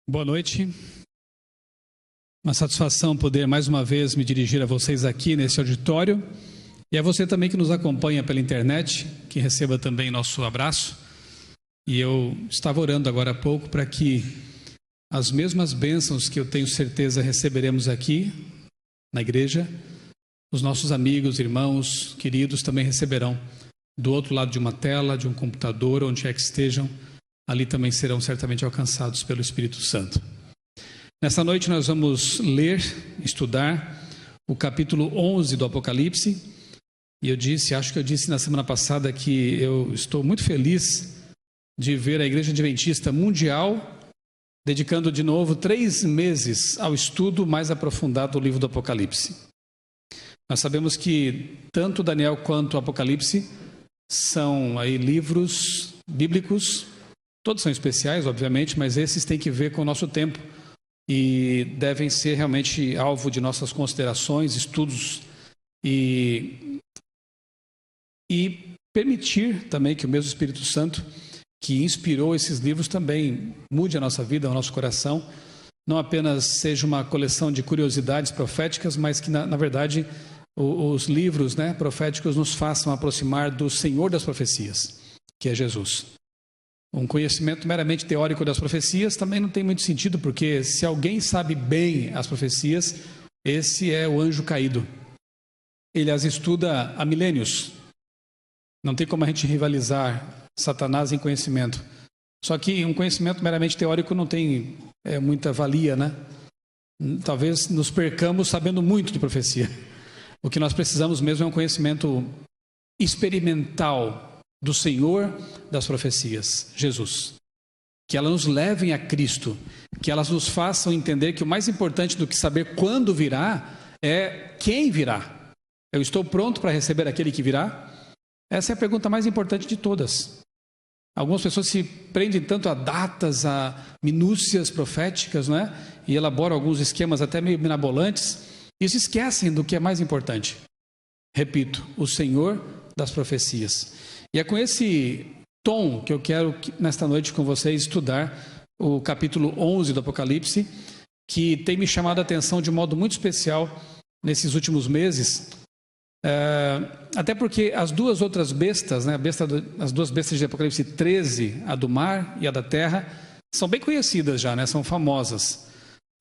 Boa noite. Uma satisfação poder mais uma vez me dirigir a vocês aqui nesse auditório e a você também que nos acompanha pela internet, que receba também nosso abraço. E eu estava orando agora há pouco para que as mesmas bênçãos que eu tenho certeza receberemos aqui na igreja, os nossos amigos, irmãos, queridos também receberão do outro lado de uma tela, de um computador, onde é que estejam. Ali também serão certamente alcançados pelo Espírito Santo. Nessa noite nós vamos ler, estudar o capítulo 11 do Apocalipse. E acho que eu disse na semana passada que eu estou muito feliz de ver a Igreja Adventista Mundial dedicando de novo 3 meses ao estudo mais aprofundado do livro do Apocalipse. Nós sabemos que tanto Daniel quanto o Apocalipse são aí livros bíblicos. Todos são especiais, obviamente, mas esses têm que ver com o nosso tempo e devem ser realmente alvo de nossas considerações, estudos e permitir também que o mesmo Espírito Santo que inspirou esses livros também mude a nossa vida, o nosso coração, não apenas seja uma coleção de curiosidades proféticas, mas que na verdade os livros proféticos nos façam aproximar do Senhor das profecias, que é Jesus. Um conhecimento meramente teórico das profecias também não tem muito sentido, porque se alguém sabe bem as profecias, esse é o anjo caído. Ele as estuda há milênios. Não tem como a gente rivalizar Satanás em conhecimento. Só que um conhecimento meramente teórico não tem muita valia, né? Talvez nos percamos sabendo muito de profecia. O que nós precisamos mesmo é um conhecimento experimental do Senhor das profecias, Jesus. Que elas nos levem a Cristo, que elas nos façam entender que o mais importante do que saber quando virá é quem virá. Eu estou pronto para receber aquele que virá? Essa é a pergunta mais importante de todas. Algumas pessoas se prendem tanto a datas, a minúcias proféticas, e elaboram alguns esquemas até meio mirabolantes, e se esquecem do que é mais importante. Repito, o Senhor das profecias. E é com esse tom que eu quero, nesta noite com vocês, estudar o capítulo 11 do Apocalipse, que tem me chamado a atenção de um modo muito especial nesses últimos meses, até porque as duas outras bestas, as duas bestas de Apocalipse 13, a do mar e a da terra, são bem conhecidas já, são famosas,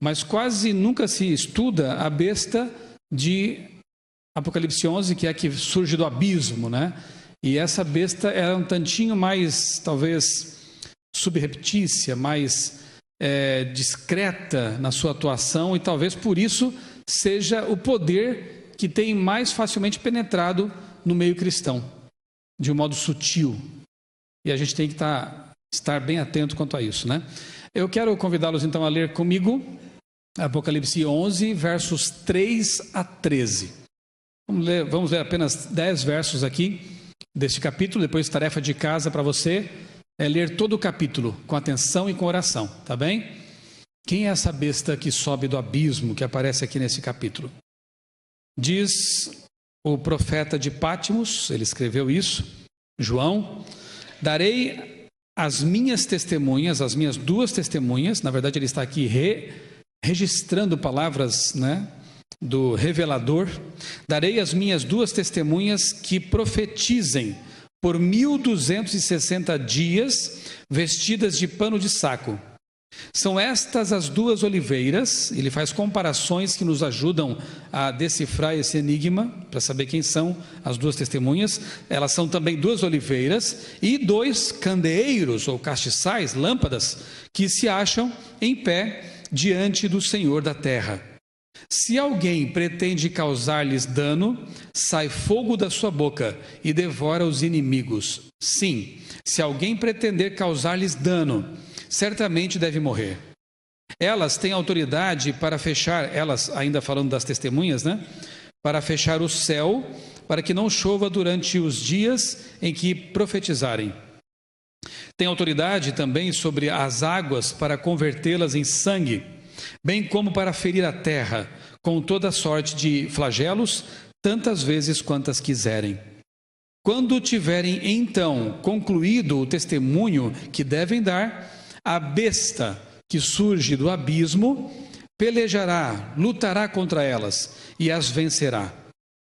mas quase nunca se estuda a besta de Apocalipse 11, que é a que surge do abismo, E essa besta era um tantinho mais, talvez, subreptícia, mais discreta na sua atuação, e talvez por isso seja o poder que tem mais facilmente penetrado no meio cristão, de um modo sutil. E a gente tem que estar bem atento quanto a isso, Eu quero convidá-los então a ler comigo Apocalipse 11, versos 3 a 13. Vamos ler apenas 10 versos aqui deste capítulo. Depois, tarefa de casa para você é ler todo o capítulo com atenção e com oração, tá bem? Quem é essa besta que sobe do abismo que aparece aqui nesse capítulo? Diz o profeta de Pátimos, ele escreveu isso, João: darei as minhas testemunhas, as minhas 2 testemunhas. Na verdade ele está aqui registrando palavras, do revelador. Darei as minhas 2 testemunhas que profetizem por 1260 dias, vestidas de pano de saco. São estas as 2 oliveiras. Ele faz comparações que nos ajudam a decifrar esse enigma, para saber quem são as 2 testemunhas. Elas são também 2 oliveiras e 2 candeeiros ou castiçais, lâmpadas, que se acham em pé diante do Senhor da terra. Se alguém pretende causar-lhes dano, sai fogo da sua boca e devora os inimigos. Sim, se alguém pretender causar-lhes dano, certamente deve morrer. Elas têm autoridade para fechar, elas, ainda falando das testemunhas, para fechar o céu, para que não chova durante os dias em que profetizarem. Tem autoridade também sobre as águas para convertê-las em sangue, bem como para ferir a terra com toda sorte de flagelos, tantas vezes quantas quiserem. Quando tiverem então concluído o testemunho que devem dar, a besta que surge do abismo, pelejará, lutará contra elas e as vencerá.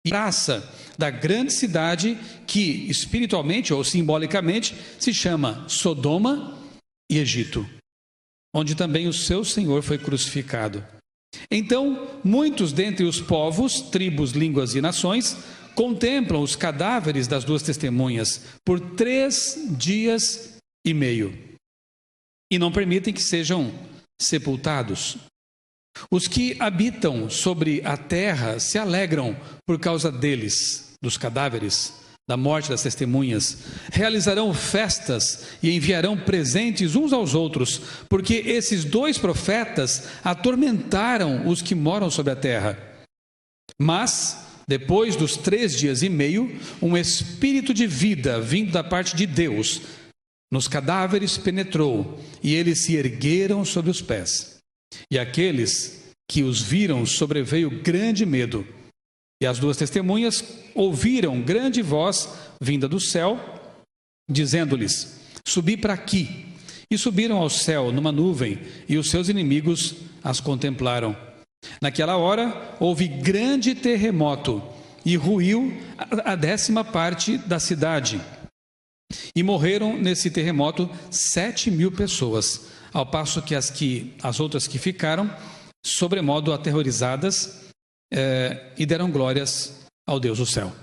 E a praça da grande cidade, que espiritualmente ou simbolicamente se chama Sodoma e Egito, onde também o seu Senhor foi crucificado. Então, muitos dentre os povos, tribos, línguas e nações contemplam os cadáveres das duas testemunhas por 3 dias e meio e não permitem que sejam sepultados. Os que habitam sobre a terra se alegram por causa deles, dos cadáveres, da morte das testemunhas. Realizarão festas e enviarão presentes uns aos outros, porque esses 2 profetas atormentaram os que moram sobre a terra. Mas, depois dos 3 dias e meio, um espírito de vida vindo da parte de Deus nos cadáveres penetrou, e eles se ergueram sobre os pés. E aqueles que os viram sobreveio grande medo. E as 2 testemunhas ouviram grande voz vinda do céu, dizendo-lhes: subi para aqui. E subiram ao céu numa nuvem, e os seus inimigos as contemplaram. Naquela hora houve grande terremoto, e ruiu a 10ª parte da cidade. E morreram nesse terremoto 7.000 pessoas, ao passo que as outras que ficaram, sobremodo aterrorizadas, e deram glórias ao Deus do céu.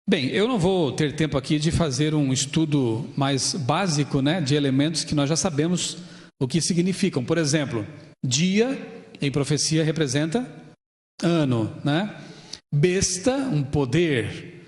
Bem, eu não vou ter tempo aqui de fazer um estudo mais básico, de elementos que nós já sabemos o que significam. Por exemplo, dia, em profecia, representa ano, Besta, um poder.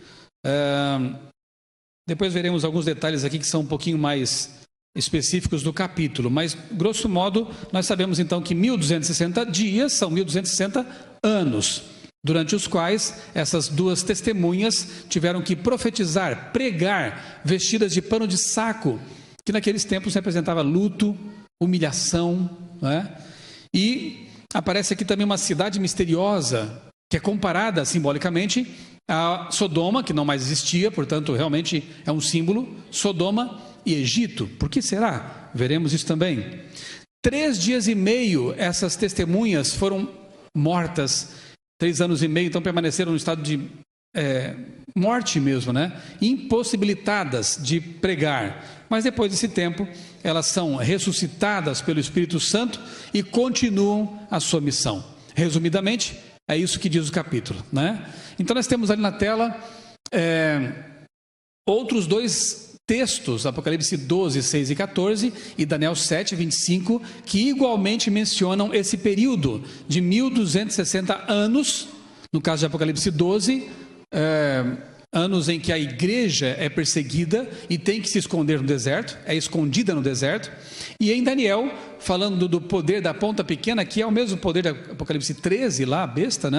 Depois veremos alguns detalhes aqui que são um pouquinho mais específicos do capítulo, mas, grosso modo, nós sabemos então que 1260 dias são 1260 anos, durante os quais essas 2 testemunhas tiveram que profetizar, pregar, vestidas de pano de saco, que naqueles tempos representava luto, humilhação, E aparece aqui também uma cidade misteriosa, que é comparada simbolicamente a Sodoma, que não mais existia, portanto, realmente é um símbolo, Sodoma e Egito. Por que será? Veremos isso também. 3 dias e meio essas testemunhas foram mortas, 3 anos e meio, então permaneceram no estado de morte mesmo, impossibilitadas de pregar. Mas depois desse tempo, elas são ressuscitadas pelo Espírito Santo e continuam a sua missão. Resumidamente, é isso que diz o capítulo, Então nós temos ali na tela outros 2 textos, Apocalipse 12, 6 e 14 e Daniel 7, 25, que igualmente mencionam esse período de 1260 anos, no caso de Apocalipse 12, anos em que a igreja é perseguida e tem que se esconder no deserto, é escondida no deserto. E em Daniel, falando do poder da ponta pequena, que é o mesmo poder da Apocalipse 13, lá, a besta,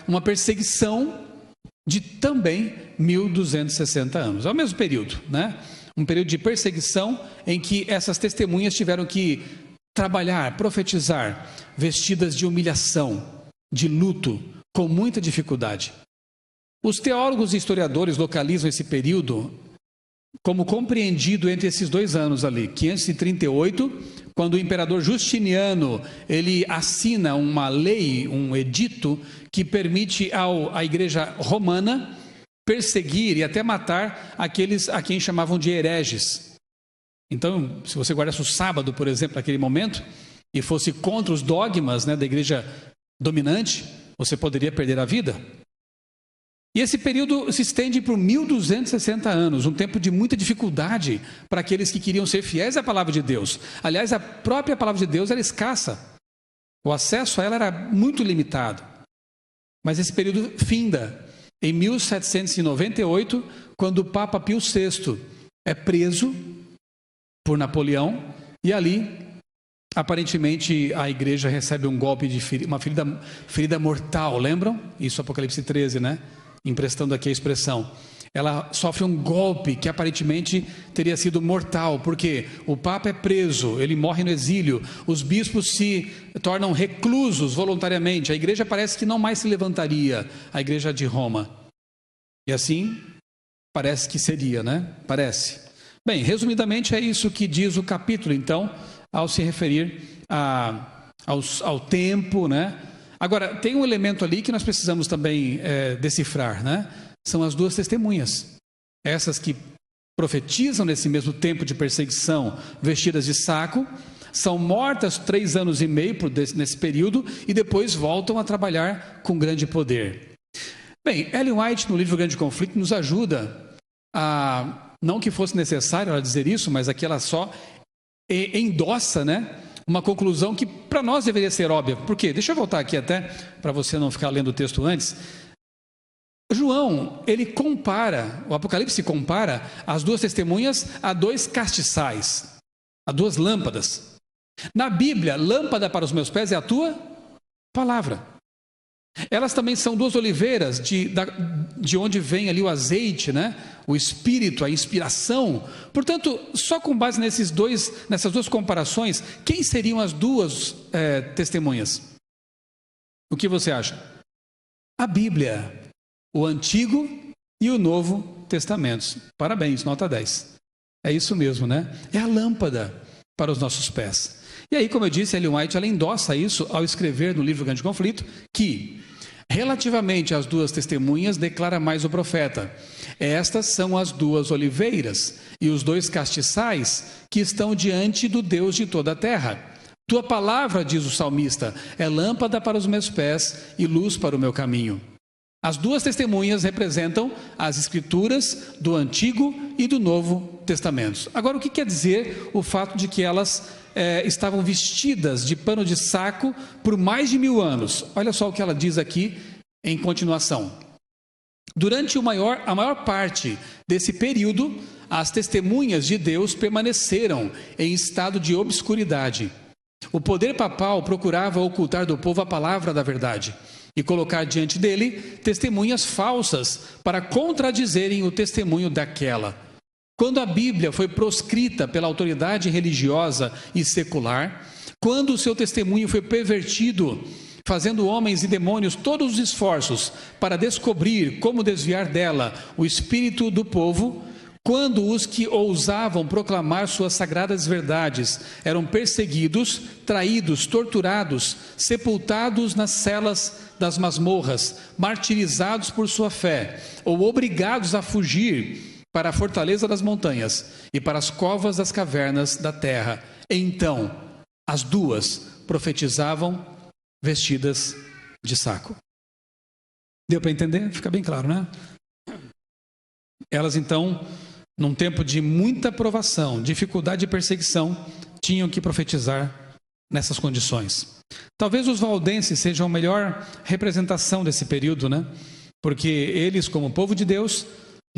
uma perseguição de também 1260 anos. É o mesmo período, um período de perseguição em que essas testemunhas tiveram que trabalhar, profetizar, vestidas de humilhação, de luto, com muita dificuldade. Os teólogos e historiadores localizam esse período como compreendido entre esses 2 anos ali, 538, quando o imperador Justiniano, ele assina uma lei, um edito, que permite à igreja romana perseguir e até matar aqueles a quem chamavam de hereges. Então, se você guardasse o sábado, por exemplo, naquele momento, e fosse contra os dogmas da igreja dominante, você poderia perder a vida. E esse período se estende por 1260 anos, um tempo de muita dificuldade para aqueles que queriam ser fiéis à palavra de Deus. Aliás, a própria palavra de Deus era escassa, o acesso a ela era muito limitado. Mas esse período finda em 1798, quando o Papa Pio VI é preso por Napoleão, e ali, aparentemente, a igreja recebe um golpe de uma ferida mortal, lembram? Isso, Apocalipse 13, emprestando aqui a expressão. Ela sofre um golpe que aparentemente teria sido mortal, porque o Papa é preso, ele morre no exílio, os bispos se tornam reclusos voluntariamente, a igreja parece que não mais se levantaria, a igreja de Roma. E assim, parece que seria, Parece. Bem, resumidamente é isso que diz o capítulo, então, ao se referir ao tempo, né? Agora, tem um elemento ali que nós precisamos também decifrar, né? São as duas testemunhas, essas que profetizam nesse mesmo tempo de perseguição, vestidas de saco, são mortas 3 anos e meio nesse período e depois voltam a trabalhar com grande poder. Bem, Ellen White, no livro Grande Conflito, nos ajuda a, não que fosse necessário ela dizer isso, mas aqui ela só endossa, né, uma conclusão que para nós deveria ser óbvia. Por quê? Deixa eu voltar aqui até, para você não ficar lendo o texto antes. João, ele compara, o Apocalipse compara as duas testemunhas a 2 castiçais, a 2 lâmpadas. Na Bíblia, lâmpada para os meus pés é a tua palavra. Elas também são 2 oliveiras, de onde vem ali o azeite, né? O espírito, a inspiração. Portanto, só com base nessas 2 comparações, quem seriam as 2 testemunhas? O que você acha? A Bíblia, o Antigo e o Novo Testamentos. Parabéns, nota 10. É isso mesmo, né? É a lâmpada para os nossos pés. E aí, como eu disse, Ellen White, ela endossa isso ao escrever no livro Grande Conflito, que, relativamente às 2 testemunhas, declara mais o profeta: estas são as 2 oliveiras e os 2 castiçais que estão diante do Deus de toda a terra. Tua palavra, diz o salmista, é lâmpada para os meus pés e luz para o meu caminho. As 2 testemunhas representam as escrituras do Antigo e do Novo Testamentos. Agora, o que quer dizer o fato de que elas estavam vestidas de pano de saco por mais de 1000 anos? Olha só o que ela diz aqui em continuação. Durante a maior parte desse período, as testemunhas de Deus permaneceram em estado de obscuridade. O poder papal procurava ocultar do povo a palavra da verdade e colocar diante dele testemunhas falsas para contradizerem o testemunho daquela. Quando a Bíblia foi proscrita pela autoridade religiosa e secular, quando o seu testemunho foi pervertido, fazendo homens e demônios todos os esforços para descobrir como desviar dela o espírito do povo, quando os que ousavam proclamar suas sagradas verdades eram perseguidos, traídos, torturados, sepultados nas celas das masmorras, martirizados por sua fé, ou obrigados a fugir para a fortaleza das montanhas e para as covas das cavernas da terra, então as 2 profetizavam vestidas de saco. Deu para entender? Fica bem claro, né? Elas então, num tempo de muita provação, dificuldade e perseguição, tinham que profetizar nessas condições. Talvez os valdenses sejam a melhor representação desse período, né? Porque eles, como povo de Deus,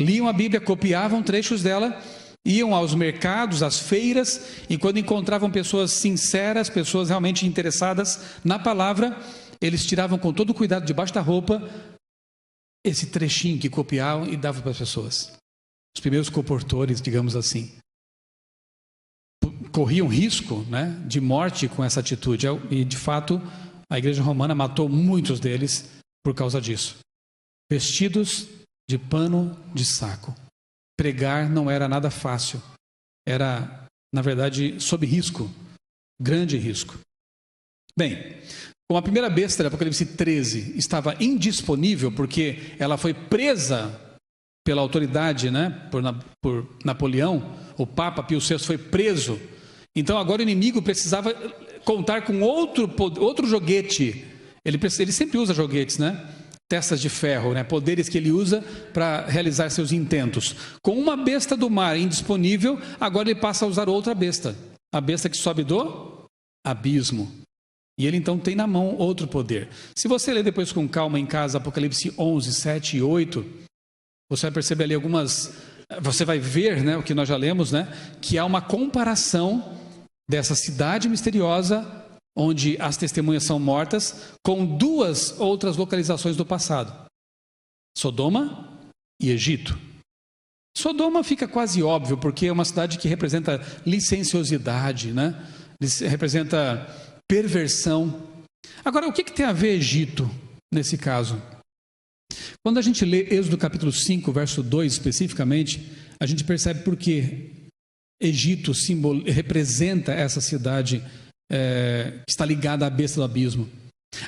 liam a Bíblia, copiavam trechos dela, iam aos mercados, às feiras, e quando encontravam pessoas sinceras, pessoas realmente interessadas na palavra, eles tiravam com todo cuidado debaixo da roupa esse trechinho que copiavam e davam para as pessoas. Os primeiros comportores, digamos assim, corriam risco, né, de morte com essa atitude. E, de fato, a igreja romana matou muitos deles por causa disso. Vestidos de pano de saco. Pregar não era nada fácil. Era, na verdade, sob risco. Grande risco. Bem, como a primeira besta do Apocalipse 13 estava indisponível, porque ela foi presa pela autoridade, né, por Napoleão, o Papa Pio VI foi preso. Então agora o inimigo precisava contar com outro joguete. Ele sempre usa joguetes, né? Testas de ferro, né? Poderes que ele usa para realizar seus intentos. Com uma besta do mar indisponível, agora ele passa a usar outra besta. A besta que sobe do abismo. E ele então tem na mão outro poder. Se você ler depois com calma em casa Apocalipse 11, 7 e 8, você vai perceber ali você vai ver, né, o que nós já lemos, né, que há uma comparação dessa cidade misteriosa, onde as testemunhas são mortas, com 2 outras localizações do passado: Sodoma e Egito. Sodoma fica quase óbvio, porque é uma cidade que representa licenciosidade, né? Representa perversão. Agora, o que tem a ver Egito nesse caso? Quando a gente lê Êxodo capítulo 5, verso 2 especificamente, a gente percebe por quê Egito representa essa cidade que está ligada à besta do abismo.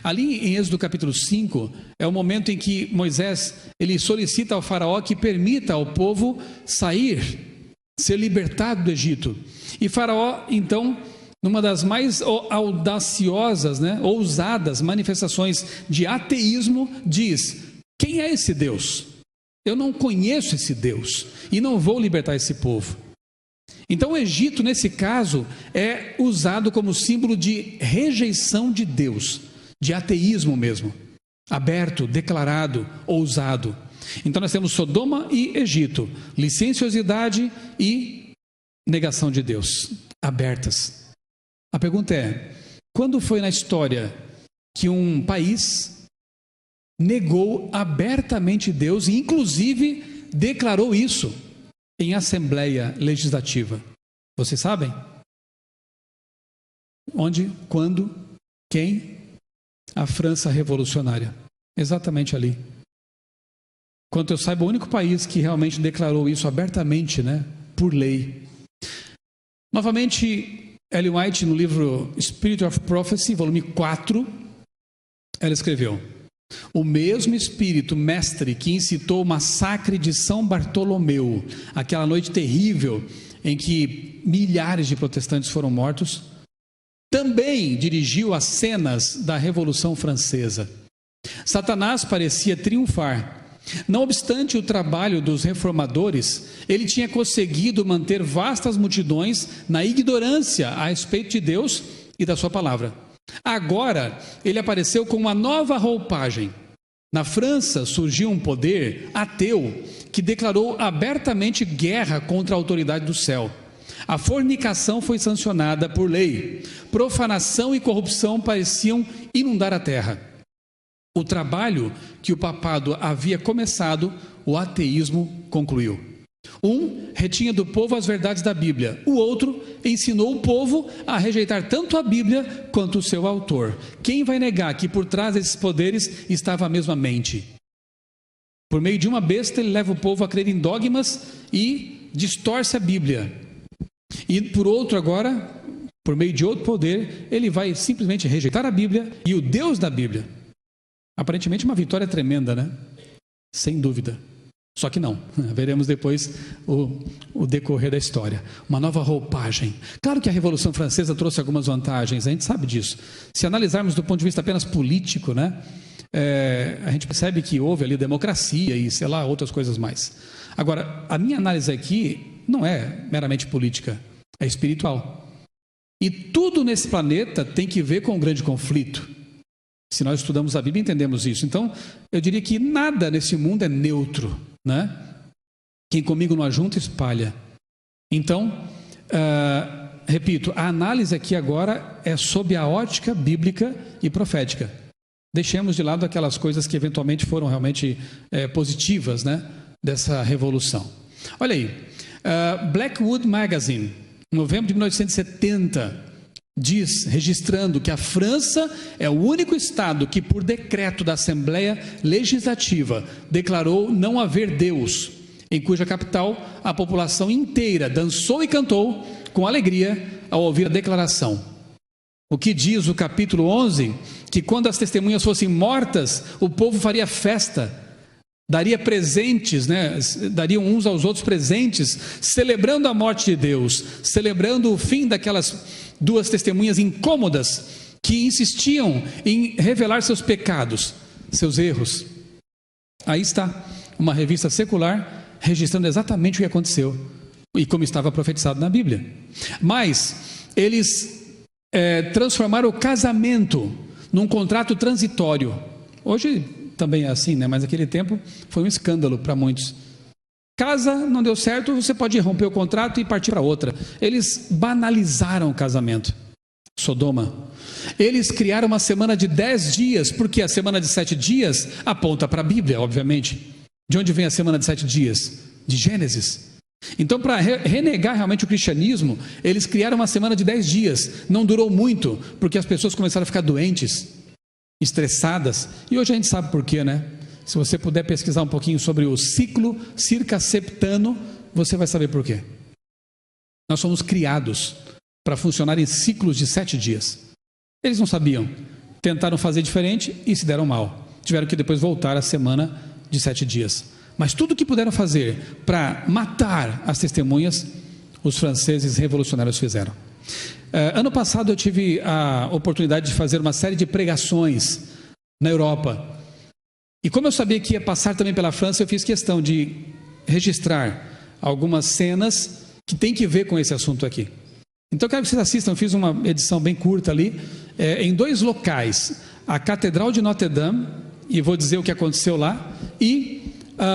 Ali em Êxodo capítulo 5, é o momento em que Moisés ele solicita ao faraó que permita ao povo sair, ser libertado do Egito. E faraó, então, numa das mais audaciosas, ousadas manifestações de ateísmo, diz: quem é esse Deus? Eu não conheço esse Deus e não vou libertar esse povo. Então o Egito, nesse caso, é usado como símbolo de rejeição de Deus, de ateísmo mesmo, aberto, declarado, ousado. Então nós temos Sodoma e Egito, licenciosidade e negação de Deus, abertas. A pergunta é: quando foi na história que um país negou abertamente Deus e inclusive declarou isso em Assembleia Legislativa? Vocês sabem? Onde, quando, quem? A França revolucionária, exatamente ali. Quanto eu saiba, o único país que realmente declarou isso abertamente, por lei. Novamente, Ellen White, no livro Spirit of Prophecy, volume 4, ela escreveu: o mesmo Espírito mestre que incitou o massacre de São Bartolomeu, aquela noite terrível em que milhares de protestantes foram mortos, também dirigiu as cenas da Revolução Francesa. Satanás parecia triunfar. Não obstante o trabalho dos reformadores, ele tinha conseguido manter vastas multidões na ignorância a respeito de Deus e da sua palavra. Agora, ele apareceu com uma nova roupagem. Na França surgiu um poder ateu que declarou abertamente guerra contra a autoridade do céu. A fornicação foi sancionada por lei. Profanação e corrupção pareciam inundar a terra. O trabalho que o papado havia começado, o ateísmo concluiu. Um retinha do povo as verdades da Bíblia. O outro ensinou o povo a rejeitar tanto a Bíblia quanto o seu autor. Quem vai negar que por trás desses poderes estava a mesma mente? Por meio de uma besta, ele leva o povo a crer em dogmas e distorce a Bíblia. E por outro agora, por meio de outro poder, ele vai simplesmente rejeitar a Bíblia e o Deus da Bíblia. Aparentemente uma vitória tremenda, Sem dúvida. Só que não, veremos depois o decorrer da história. Uma nova roupagem. Claro que a Revolução Francesa trouxe algumas vantagens, a gente sabe disso. Se analisarmos do ponto de vista apenas político, a gente percebe que houve ali democracia e outras coisas mais. Agora, a minha análise aqui não é meramente política, é espiritual. E tudo nesse planeta tem que ver com um grande conflito. Se nós estudamos a Bíblia, entendemos isso. Então, eu diria que nada nesse mundo é neutro, Quem comigo não ajunta, espalha. Então, repito, a análise aqui agora é sob a ótica bíblica e profética. Deixemos de lado aquelas coisas que eventualmente foram realmente positivas, dessa revolução. Olha aí, Blackwood Magazine, em novembro de 1970, diz, registrando que a França é o único estado que, por decreto da Assembleia Legislativa, declarou não haver Deus, em cuja capital a população inteira dançou e cantou com alegria ao ouvir a declaração. O que diz o capítulo 11? Que quando as testemunhas fossem mortas, o povo faria festa, daria presentes, dariam uns aos outros presentes, celebrando a morte de Deus, celebrando o fim daquelas duas testemunhas incômodas que insistiam em revelar seus pecados, seus erros. Aí está, uma revista secular registrando exatamente o que aconteceu e como estava profetizado na Bíblia. Mas eles transformaram o casamento num contrato transitório. Hoje também é assim, mas naquele tempo foi um escândalo para muitos. Casa, não deu certo, você pode romper o contrato e partir para outra. Eles banalizaram o casamento. Sodoma. Eles criaram uma semana de 10 dias, porque a semana de 7 dias aponta para a Bíblia, obviamente. De onde vem a semana de 7 dias? De Gênesis. Então, para renegar realmente o cristianismo, eles criaram uma semana de 10 dias. Não durou muito, porque as pessoas começaram a ficar doentes, estressadas, e hoje a gente sabe por quê, Se você puder pesquisar um pouquinho sobre o ciclo circasseptano, você vai saber por quê. Nós somos criados para funcionar em ciclos de 7 dias. Eles não sabiam, tentaram fazer diferente e se deram mal. Tiveram que depois voltar à semana de 7 dias. Mas tudo o que puderam fazer para matar as testemunhas, os franceses revolucionários fizeram. Ano passado eu tive a oportunidade de fazer uma série de pregações na Europa. E como eu sabia que ia passar também pela França, eu fiz questão de registrar algumas cenas que tem que ver com esse assunto aqui. Então eu quero que vocês assistam, eu fiz uma edição bem curta ali, em 2 locais, a Catedral de Notre Dame, e vou dizer o que aconteceu lá, e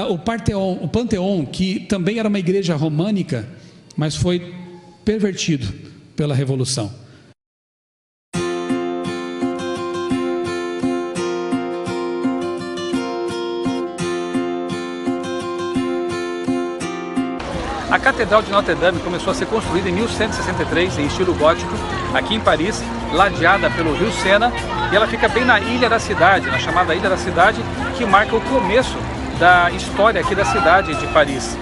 o Panteão, que também era uma igreja românica, mas foi pervertido pela Revolução. A Catedral de Notre Dame começou a ser construída em 1163, em estilo gótico, aqui em Paris, ladeada pelo rio Sena, e ela fica bem na Ilha da Cidade, na chamada Ilha da Cidade, que marca o começo da história aqui da cidade de Paris.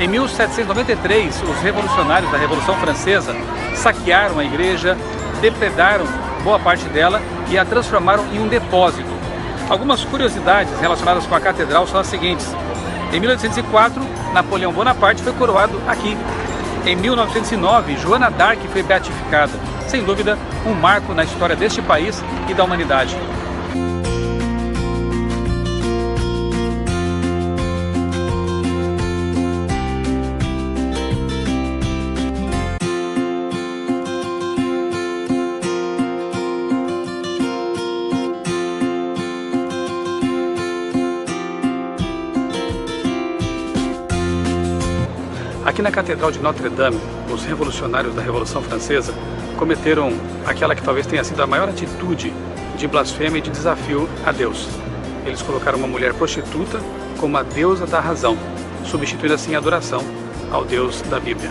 Em 1793, os revolucionários da Revolução Francesa saquearam a igreja, depredaram boa parte dela e a transformaram em um depósito. Algumas curiosidades relacionadas com a catedral são as seguintes. Em 1804, Napoleão Bonaparte foi coroado aqui. Em 1909, Joana d'Arc foi beatificada. Sem dúvida, um marco na história deste país e da humanidade. Aqui na Catedral de Notre Dame, os revolucionários da Revolução Francesa cometeram aquela que talvez tenha sido a maior atitude de blasfêmia e de desafio a Deus. Eles colocaram uma mulher prostituta como a deusa da razão, substituindo assim a adoração ao Deus da Bíblia.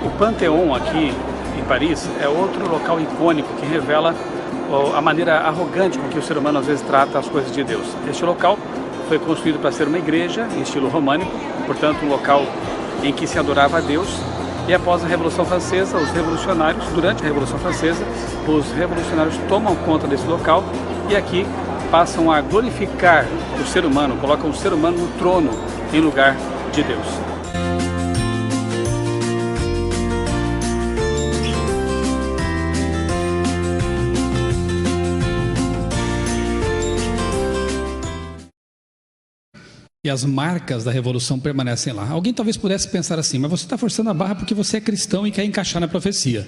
O Panteão aqui em Paris é outro local icônico que revela a maneira arrogante com que o ser humano às vezes trata as coisas de Deus. Este local foi construído para ser uma igreja em estilo românico, portanto um local em que se adorava a Deus, e após a Revolução Francesa, durante a Revolução Francesa, os revolucionários tomam conta desse local e aqui passam a glorificar o ser humano, colocam o ser humano no trono em lugar de Deus. E as marcas da Revolução permanecem lá. Alguém talvez pudesse pensar assim, mas você está forçando a barra porque você é cristão e quer encaixar na profecia.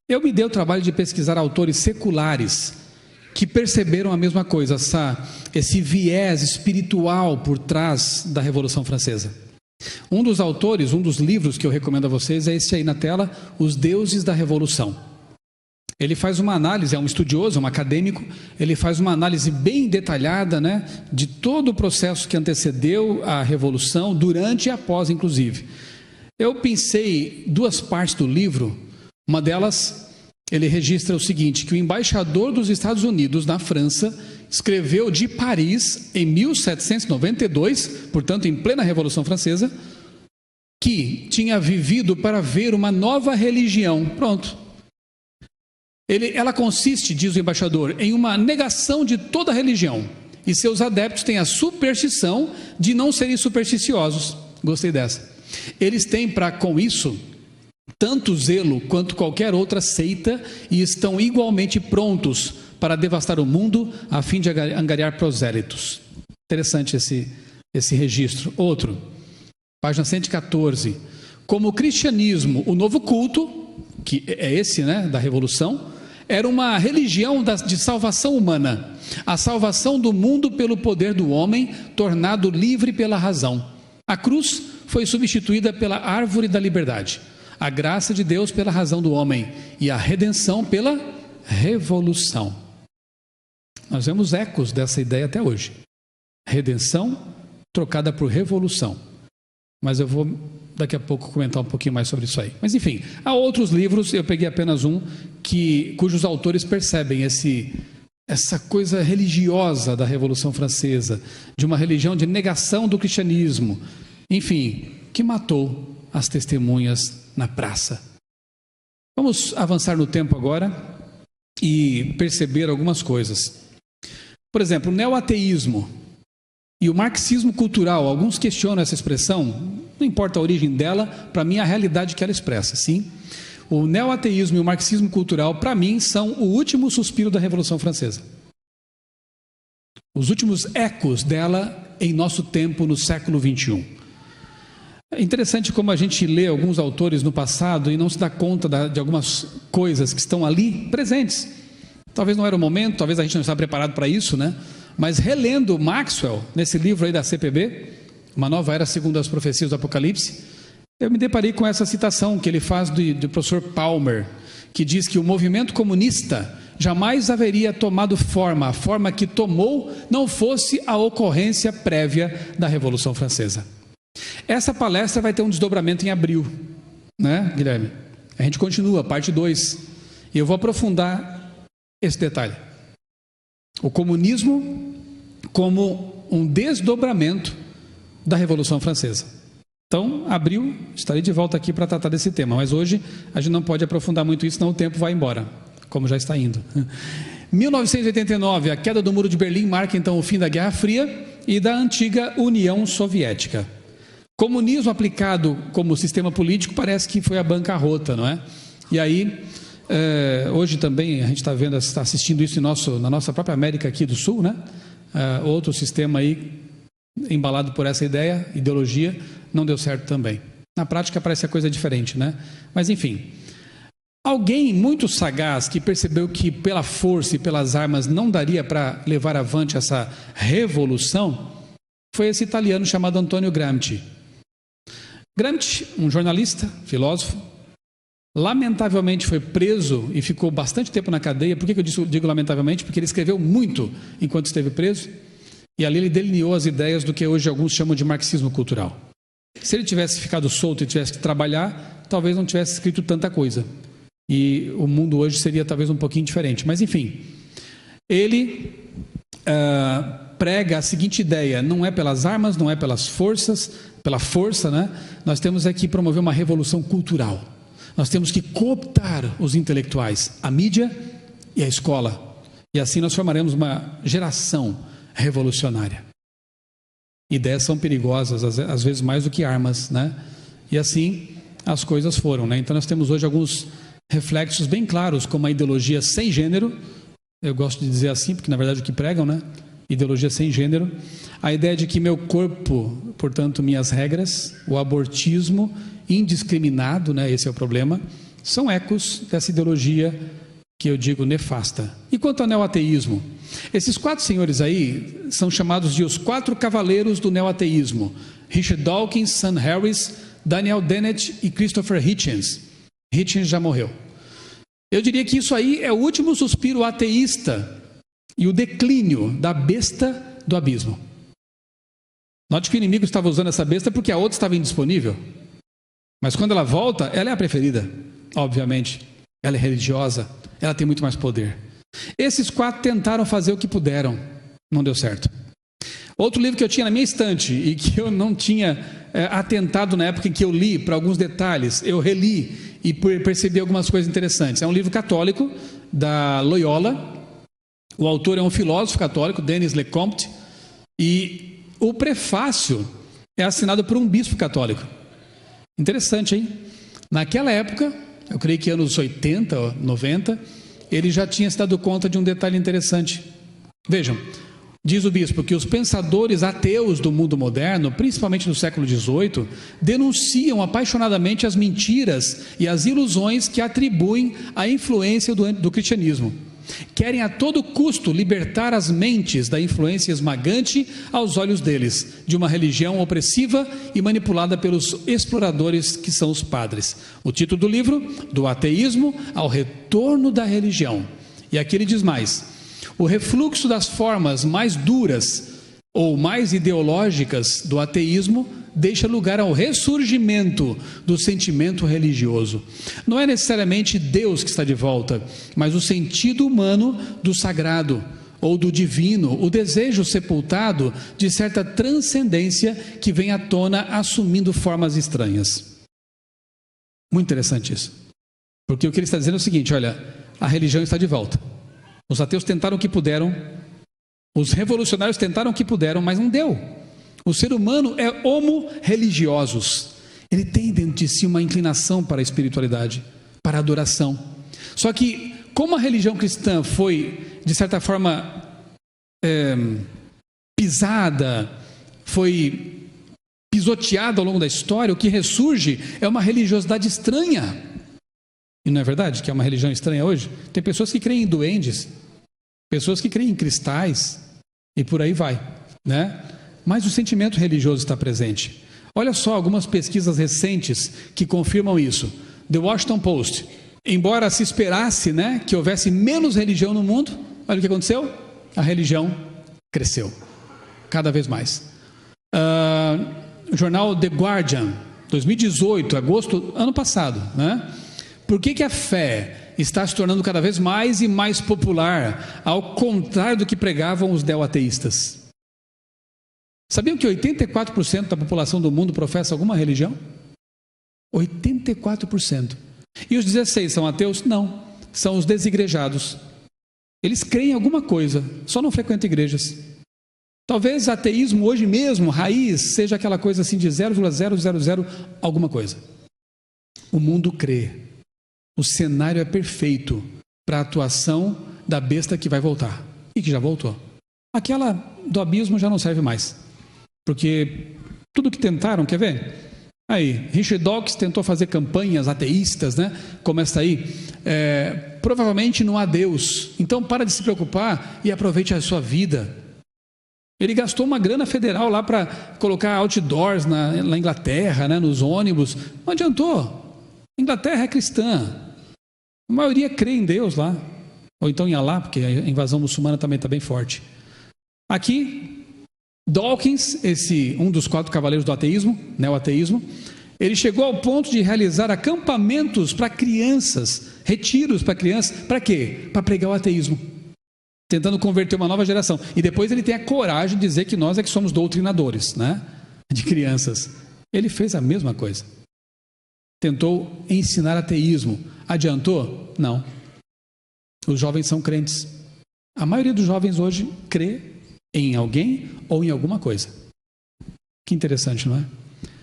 Eu me dei o trabalho de pesquisar autores seculares que perceberam a mesma coisa, esse viés espiritual por trás da Revolução Francesa. Um dos autores, um dos livros que eu recomendo a vocês é esse aí na tela, Os Deuses da Revolução. Ele faz uma análise, é um estudioso, um acadêmico, ele faz uma análise bem detalhada, né, de todo o processo que antecedeu a Revolução, durante e após, inclusive. Eu pensei 2 partes do livro, uma delas, ele registra o seguinte, que o embaixador dos Estados Unidos na França escreveu de Paris, em 1792, portanto, em plena Revolução Francesa, que tinha vivido para ver uma nova religião. Pronto. Ela consiste, diz o embaixador, em uma negação de toda a religião, e seus adeptos têm a superstição de não serem supersticiosos. Gostei dessa. Eles têm com isso tanto zelo quanto qualquer outra seita e estão igualmente prontos para devastar o mundo a fim de angariar prosélitos. Interessante esse registro. Outro, página 114. Como o cristianismo, o novo culto, que é esse, né, da Revolução, era uma religião de salvação humana, a salvação do mundo pelo poder do homem, tornado livre pela razão. A cruz foi substituída pela árvore da liberdade, a graça de Deus pela razão do homem e a redenção pela revolução. Nós vemos ecos dessa ideia até hoje. Redenção trocada por revolução. Mas eu vou daqui a pouco comentar um pouquinho mais sobre isso aí. Mas enfim, há outros livros, eu peguei apenas um, cujos autores percebem essa coisa religiosa da Revolução Francesa, de uma religião de negação do cristianismo, enfim, que matou as testemunhas na praça. Vamos avançar no tempo agora e perceber algumas coisas. Por exemplo, o neoateísmo e o marxismo cultural, alguns questionam essa expressão, não importa a origem dela, para mim a realidade que ela expressa, sim. O neoateísmo e o marxismo cultural, para mim, são o último suspiro da Revolução Francesa. Os últimos ecos dela em nosso tempo, no século XXI. É interessante como a gente lê alguns autores no passado e não se dá conta de algumas coisas que estão ali presentes. Talvez não era o momento, talvez a gente não estava preparado para isso, né? Mas relendo Maxwell, nesse livro aí da CPB, Uma Nova Era Segundo as Profecias do Apocalipse, eu me deparei com essa citação que ele faz do professor Palmer, que diz que o movimento comunista jamais haveria tomado forma, a forma que tomou não fosse a ocorrência prévia da Revolução Francesa. Essa palestra vai ter um desdobramento em abril, né, Guilherme? A gente continua, parte 2, e eu vou aprofundar esse detalhe. O comunismo como um desdobramento da Revolução Francesa. Então, abril, estarei de volta aqui para tratar desse tema, mas hoje a gente não pode aprofundar muito isso, senão o tempo vai embora, como já está indo. 1989, a queda do Muro de Berlim marca então o fim da Guerra Fria e da antiga União Soviética. Comunismo aplicado como sistema político parece que foi a bancarrota, não é? E aí, hoje também a gente está vendo, está assistindo isso na nossa própria América aqui do Sul, né? Outro sistema aí embalado por essa ideologia, não deu certo também. Na prática parece a coisa diferente, né? Mas enfim, alguém muito sagaz que percebeu que pela força e pelas armas não daria para levar avante essa revolução, foi esse italiano chamado Antonio Gramsci. Gramsci, um jornalista, filósofo, lamentavelmente foi preso e ficou bastante tempo na cadeia. Por que eu digo lamentavelmente? Porque ele escreveu muito enquanto esteve preso, e ali ele delineou as ideias do que hoje alguns chamam de marxismo cultural. Se ele tivesse ficado solto e tivesse que trabalhar, talvez não tivesse escrito tanta coisa, e o mundo hoje seria talvez um pouquinho diferente. Mas enfim, ele prega a seguinte ideia: não é pelas armas, não é pelas forças, pela força, né? Nós temos que promover uma revolução cultural. Nós temos que cooptar os intelectuais, a mídia e a escola, e assim nós formaremos uma geração revolucionária. Ideias são perigosas, às vezes mais do que armas, né? E assim as coisas foram, né? Então nós temos hoje alguns reflexos bem claros, como a ideologia sem gênero. Eu gosto de dizer assim, porque na verdade é o que pregam, né? Ideologia sem gênero. A ideia de que meu corpo, portanto minhas regras, o abortismo indiscriminado, né? Esse é o problema. São ecos dessa ideologia que eu digo nefasta. E quanto ao neoateísmo? Esses 4 senhores aí são chamados de os 4 cavaleiros do neoateísmo: Richard Dawkins, Sam Harris, Daniel Dennett e Christopher Hitchens. Hitchens já morreu. Eu diria que isso aí é o último suspiro ateísta e o declínio da besta do abismo. Note que o inimigo estava usando essa besta porque a outra estava indisponível. Mas quando ela volta, ela é a preferida, obviamente. Ela é religiosa, ela tem muito mais poder. Esses 4 tentaram fazer o que puderam, não deu certo. Outro livro que eu tinha na minha estante e que eu não tinha atentado na época em que eu li para alguns detalhes, eu reli e percebi algumas coisas interessantes. É um livro católico da Loyola. O autor é um filósofo católico, Denis Lecomte, e o prefácio é assinado por um bispo católico. Interessante, hein? Naquela época, eu creio que anos 80, 90, ele já tinha se dado conta de um detalhe interessante. Vejam, diz o bispo que os pensadores ateus do mundo moderno, principalmente no século XVIII, denunciam apaixonadamente as mentiras e as ilusões que atribuem à influência do cristianismo. Querem a todo custo libertar as mentes da influência esmagante aos olhos deles, de uma religião opressiva e manipulada pelos exploradores que são os padres. O título do livro: Do ateísmo ao retorno da religião. E aqui ele diz mais: o refluxo das formas mais duras ou mais ideológicas do ateísmo deixa lugar ao ressurgimento do sentimento religioso. Não é necessariamente Deus que está de volta, mas o sentido humano do sagrado ou do divino, o desejo sepultado de certa transcendência que vem à tona assumindo formas estranhas. Muito interessante isso. Porque o que ele está dizendo é o seguinte: olha, a religião está de volta. Os ateus tentaram o que puderam, os revolucionários tentaram o que puderam, mas não deu. O ser humano é homo religiosus. Ele tem dentro de si uma inclinação para a espiritualidade, para a adoração. Só que, como a religião cristã foi, de certa forma, pisada, foi pisoteada ao longo da história, o que ressurge é uma religiosidade estranha. E não é verdade que é uma religião estranha hoje? Tem pessoas que creem em duendes, pessoas que creem em cristais, e por aí vai, né? Mas o sentimento religioso está presente. Olha só algumas pesquisas recentes que confirmam isso. The Washington Post. Embora se esperasse, né, que houvesse menos religião no mundo, olha o que aconteceu. A religião cresceu cada vez mais. O jornal The Guardian, 2018, agosto, ano passado, né? Por que a fé está se tornando cada vez mais e mais popular, ao contrário do que pregavam os neo-ateístas? Sabiam que 84% da população do mundo professa alguma religião? 84%. E os 16 são ateus? Não, são os desigrejados. Eles creem em alguma coisa, só não frequentam igrejas. Talvez ateísmo hoje mesmo, raiz, seja aquela coisa assim de 0,000 alguma coisa. O mundo crê. O cenário é perfeito para a atuação da besta que vai voltar e que já voltou. Aquela do abismo já não serve mais, porque tudo que tentaram, quer ver? Aí, Richard Dawkins tentou fazer campanhas ateístas, né? Como essa aí. Provavelmente não há Deus. Então para de se preocupar e aproveite a sua vida. Ele gastou uma grana federal lá para colocar outdoors na Inglaterra, né? Nos ônibus. Não adiantou. A Inglaterra é cristã. A maioria crê em Deus lá. Ou então em Alá, porque a invasão muçulmana também está bem forte. Aqui, Dawkins, um dos 4 cavaleiros do ateísmo, neo-ateísmo, ele chegou ao ponto de realizar acampamentos para crianças, retiros para crianças, para quê? Para pregar o ateísmo, tentando converter uma nova geração. E depois ele tem a coragem de dizer que nós é que somos doutrinadores, né? De crianças. Ele fez a mesma coisa. Tentou ensinar ateísmo. Adiantou? Não. Os jovens são crentes. A maioria dos jovens hoje crê em alguém ou em alguma coisa. Que interessante, não é?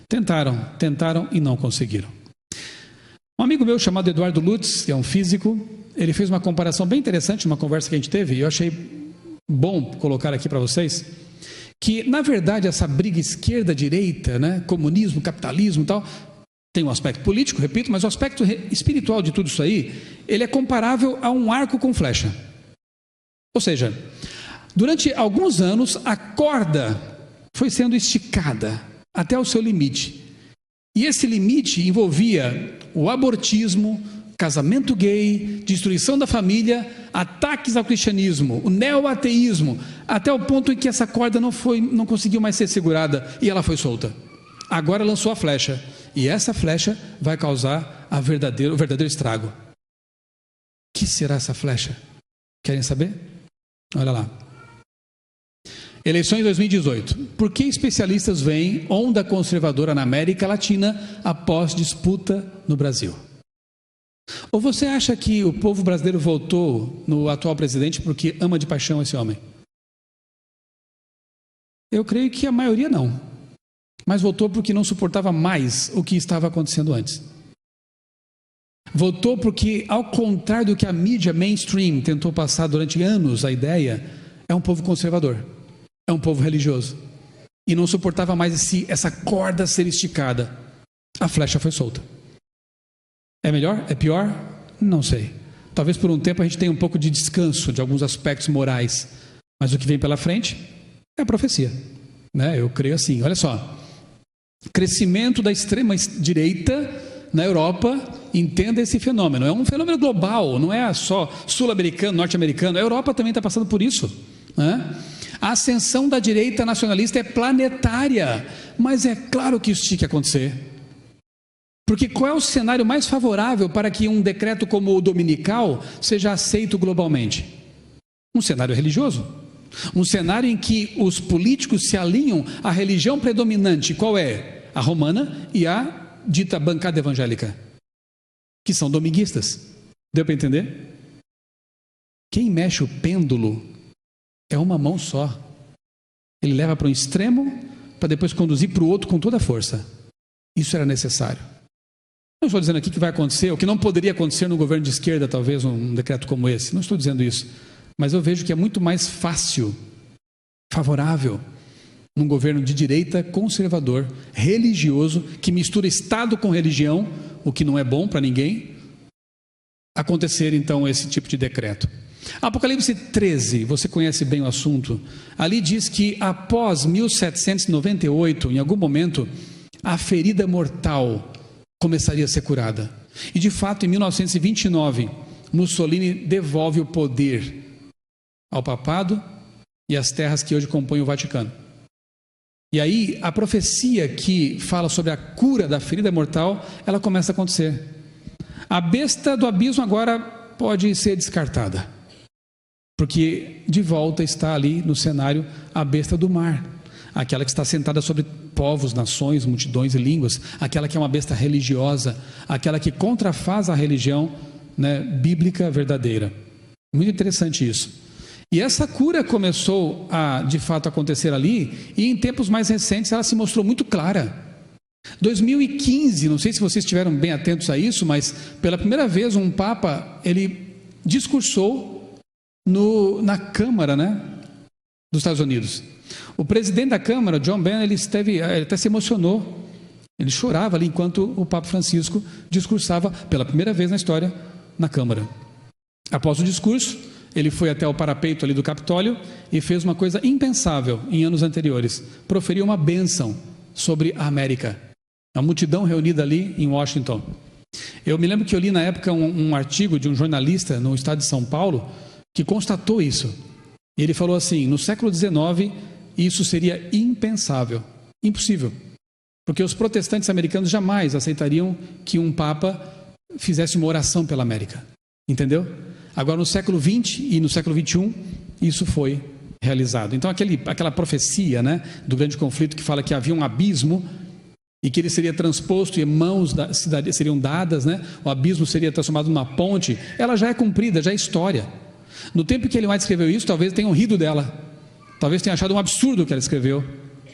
Tentaram e não conseguiram. Um amigo meu chamado Eduardo Lutz, que é um físico, ele fez uma comparação bem interessante, uma conversa que a gente teve, e eu achei bom colocar aqui para vocês, que na verdade essa briga esquerda-direita, né, comunismo, capitalismo e tal, tem um aspecto político, repito, mas o aspecto espiritual de tudo isso aí, ele é comparável a um arco com flecha. Ou seja, durante alguns anos a corda foi sendo esticada até o seu limite. E esse limite envolvia o abortismo, casamento gay, destruição da família, ataques ao cristianismo, o neo-ateísmo, até o ponto em que essa corda não conseguiu mais ser segurada e ela foi solta. Agora lançou a flecha, e essa flecha vai causar o verdadeiro estrago. O que será essa flecha? Querem saber? Olha lá. Eleições 2018. Por que especialistas veem onda conservadora na América Latina após disputa no Brasil? Ou você acha que o povo brasileiro votou no atual presidente porque ama de paixão esse homem? Eu creio que a maioria não. Mas votou porque não suportava mais o que estava acontecendo antes. Votou porque, ao contrário do que a mídia mainstream tentou passar durante anos, a ideia é um povo conservador, é um povo religioso. E não suportava mais essa corda ser esticada. A flecha foi solta. É melhor? É pior? Não sei. Talvez por um tempo a gente tenha um pouco de descanso de alguns aspectos morais. Mas o que vem pela frente é a profecia, né? Eu creio assim. Olha só. Crescimento da extrema direita na Europa entenda esse fenômeno. É um fenômeno global, não é só sul-americano, norte-americano. A Europa também está passando por isso, né? A ascensão da direita nacionalista é planetária, mas é claro que isso tinha que acontecer. Porque qual é o cenário mais favorável para que um decreto como o dominical seja aceito globalmente? Um cenário religioso. Um cenário em que os políticos se alinham à religião predominante. Qual é? A romana e a dita bancada evangélica, que são dominguistas. Deu para entender? Quem mexe o pêndulo é uma mão só. Ele leva para um extremo para depois conduzir para o outro com toda a força. Isso era necessário. Não estou dizendo aqui que vai acontecer, ou que não poderia acontecer no governo de esquerda, talvez, um decreto como esse. Não estou dizendo isso. Mas eu vejo que é muito mais fácil, favorável, num governo de direita, conservador, religioso, que mistura Estado com religião, o que não é bom para ninguém, acontecer então esse tipo de decreto. Apocalipse 13, você conhece bem o assunto. Ali diz que após 1798, em algum momento, a ferida mortal começaria a ser curada. E de fato, em 1929, Mussolini devolve o poder ao papado e às terras que hoje compõem o Vaticano. E aí, a profecia que fala sobre a cura da ferida mortal, ela começa a acontecer. A besta do abismo agora pode ser descartada, porque de volta está ali no cenário a besta do mar, aquela que está sentada sobre povos, nações, multidões e línguas, aquela que é uma besta religiosa, aquela que contrafaz a religião, né, bíblica verdadeira. Muito interessante isso. E essa cura começou a, de fato, acontecer ali, e em tempos mais recentes ela se mostrou muito clara. 2015, não sei se vocês estiveram bem atentos a isso, mas pela primeira vez um Papa, ele discursou na Câmara, né, dos Estados Unidos. O presidente da Câmara, John Bannon, ele até se emocionou. Ele chorava ali enquanto o Papa Francisco discursava pela primeira vez na história na Câmara. Após o discurso, ele foi até o parapeito ali do Capitólio e fez uma coisa impensável em anos anteriores. Proferiu uma bênção sobre a América. A multidão reunida ali em Washington. Eu me lembro que eu li na época um artigo de um jornalista no estado de São Paulo que constatou isso. E ele falou assim, no século XIX isso seria impensável, impossível. Porque os protestantes americanos jamais aceitariam que um Papa fizesse uma oração pela América. Entendeu? Agora no século XX e no século XXI isso foi realizado. Então aquela profecia, né, do grande conflito que fala que havia um abismo e que ele seria transposto e mãos seriam dadas, né, o abismo seria transformado numa ponte, ela já é cumprida, já é história. No tempo que Ellen White escreveu isso, talvez tenham rido dela, talvez tenham achado um absurdo o que ela escreveu,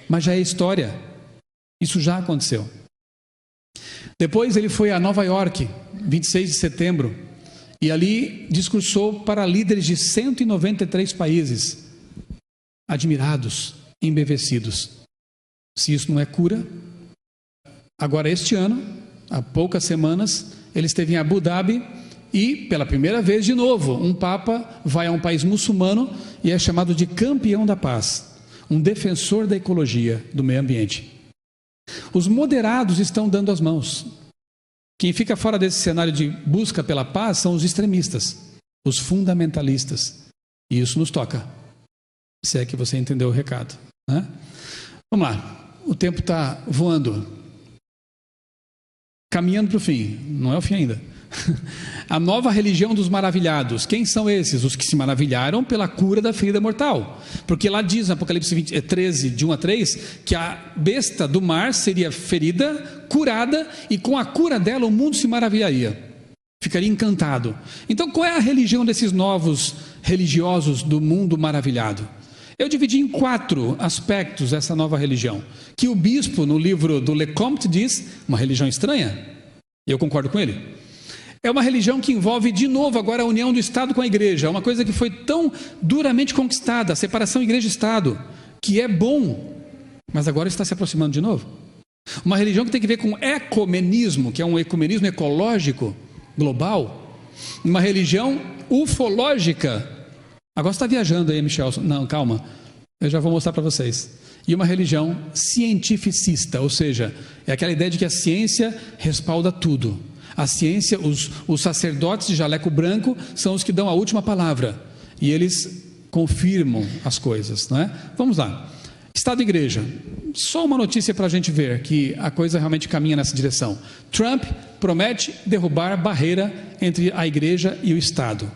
mas já é história. Isso já aconteceu. Depois ele foi a Nova York, 26 de setembro, e ali discursou para líderes de 193 países, admirados, embevecidos. Se isso não é cura, agora este ano, há poucas semanas, ele esteve em Abu Dhabi e, pela primeira vez de novo, um Papa vai a um país muçulmano e é chamado de campeão da paz, um defensor da ecologia, do meio ambiente. Os moderados estão dando as mãos. Quem fica fora desse cenário de busca pela paz são os extremistas, os fundamentalistas. E isso nos toca, se é que você entendeu o recado, né? Vamos lá, o tempo está voando, caminhando para o fim, não é o fim ainda. A nova religião dos maravilhados. Quem são esses? Os que se maravilharam pela cura da ferida mortal. Porque lá diz, no Apocalipse 13, de 1 a 3, que a besta do mar seria ferida, curada, e com a cura dela o mundo se maravilharia, ficaria encantado. Então qual é a religião desses novos religiosos do mundo maravilhado? Eu dividi em 4 aspectos essa nova religião, que o bispo no livro do Lecomte diz, uma religião estranha, e eu concordo com ele. É uma religião que envolve de novo agora a união do Estado com a igreja, uma coisa que foi tão duramente conquistada, a separação igreja-estado, que é bom, mas agora está se aproximando de novo. Uma religião que tem que ver com ecumenismo, que é um ecumenismo ecológico, global. Uma religião ufológica. Agora você está viajando aí, Michel. Não, calma, eu já vou mostrar para vocês. E uma religião cientificista, ou seja, é aquela ideia de que a ciência respalda tudo. A ciência, os sacerdotes de jaleco branco são os que dão a última palavra. E eles confirmam as coisas, não é? Vamos lá. Estado e igreja. Só uma notícia para a gente ver que a coisa realmente caminha nessa direção. Trump promete derrubar barreira entre a igreja e o Estado.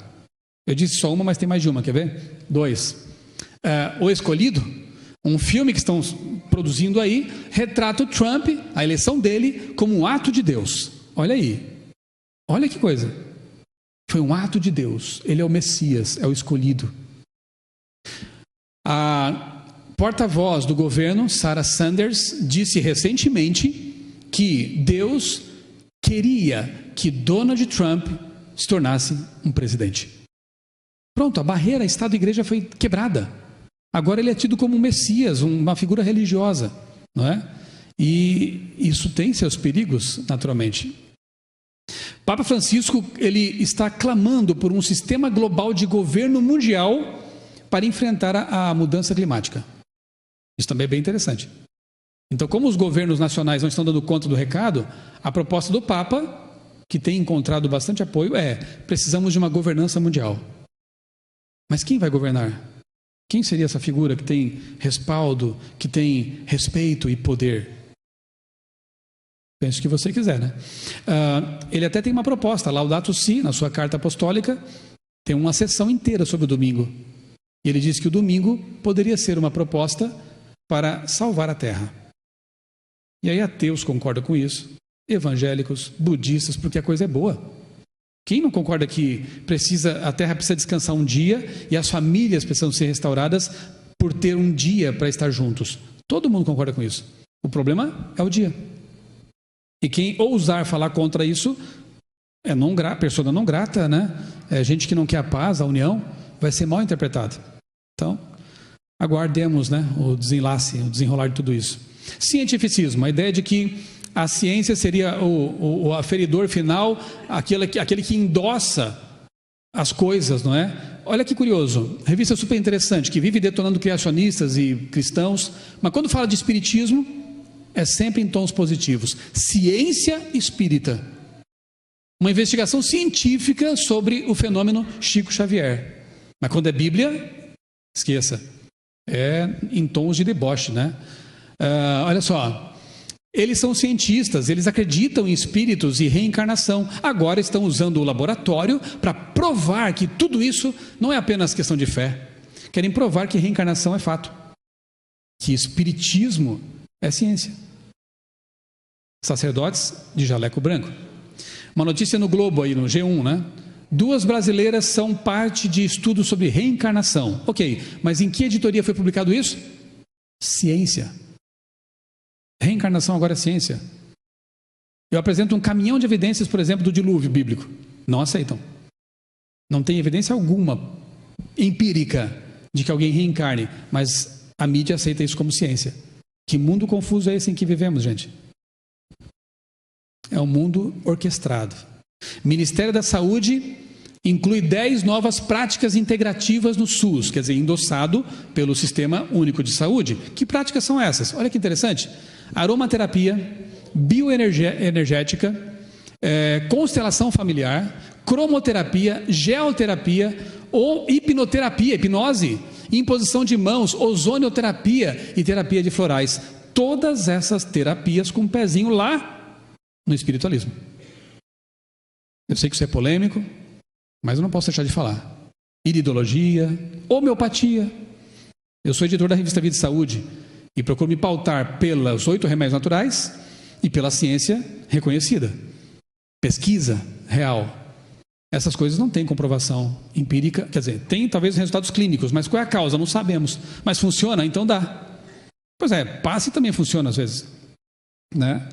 Eu disse só uma, mas tem mais de uma, quer ver? 2. O Escolhido, um filme que estão produzindo aí, retrata o Trump, a eleição dele, como um ato de Deus. Olha aí. Olha que coisa. Foi um ato de Deus. Ele é o Messias, é o escolhido. A porta-voz do governo, Sarah Sanders, disse recentemente que Deus queria que Donald Trump se tornasse um presidente. Pronto, a barreira Estado e igreja foi quebrada. Agora ele é tido como um Messias, uma figura religiosa, não é? E isso tem seus perigos, naturalmente. Papa Francisco, ele está clamando por um sistema global de governo mundial para enfrentar a mudança climática. Isso também é bem interessante. Então, como os governos nacionais não estão dando conta do recado, a proposta do Papa, que tem encontrado bastante apoio, precisamos de uma governança mundial. Mas quem vai governar? Quem seria essa figura que tem respaldo, que tem respeito e poder? Penso que você quiser, né? Ele até tem uma proposta, Laudato Si, na sua carta apostólica, tem uma sessão inteira sobre o domingo. E ele diz que o domingo poderia ser uma proposta para salvar a terra. E aí ateus concordam com isso, evangélicos, budistas, porque a coisa é boa. Quem não concorda que a terra precisa descansar um dia e as famílias precisam ser restauradas por ter um dia para estar juntos? Todo mundo concorda com isso. O problema é o dia. E quem ousar falar contra isso é persona não grata, né? É gente que não quer a paz, a união, vai ser mal interpretado. Então, aguardemos, né, o desenrolar de tudo isso. Cientificismo, a ideia de que a ciência seria o aferidor final, aquele que endossa as coisas, não é? Olha que curioso, revista super interessante, que vive detonando criacionistas e cristãos, mas quando fala de espiritismo, é sempre em tons positivos. Ciência espírita. Uma investigação científica sobre o fenômeno Chico Xavier. Mas quando é Bíblia, esqueça. É em tons de deboche, né? Olha só. Eles são cientistas, eles acreditam em espíritos e reencarnação. Agora estão usando o laboratório para provar que tudo isso não é apenas questão de fé. Querem provar que reencarnação é fato. Que espiritismo é ciência. Sacerdotes de jaleco branco. Uma notícia no Globo aí, no G1, né? 2 brasileiras são parte de estudos sobre reencarnação. Ok, mas em que editoria foi publicado isso? Ciência. Reencarnação agora é ciência. Eu apresento um caminhão de evidências, por exemplo, do dilúvio bíblico. Não aceitam. Não tem evidência alguma empírica de que alguém reencarne, mas a mídia aceita isso como ciência. Que mundo confuso é esse em que vivemos, gente? É um mundo orquestrado. Ministério da Saúde inclui 10 novas práticas integrativas no SUS, quer dizer, endossado pelo Sistema Único de Saúde. Que práticas são essas? Olha que interessante. Aromaterapia, bioenergética, constelação familiar, cromoterapia, geoterapia ou hipnoterapia, hipnose, imposição de mãos, ozonioterapia e terapia de florais. Todas essas terapias com um pezinho lá no espiritualismo. Eu sei que isso é polêmico, mas eu não posso deixar de falar. Iridologia, homeopatia. Eu sou editor da revista Vida e Saúde e procuro me pautar pelos 8 remédios naturais e pela ciência reconhecida. Pesquisa real. Essas coisas não têm comprovação empírica, quer dizer, tem talvez resultados clínicos, mas qual é a causa? Não sabemos. Mas funciona? Então dá. Pois é, passe também funciona às vezes, né?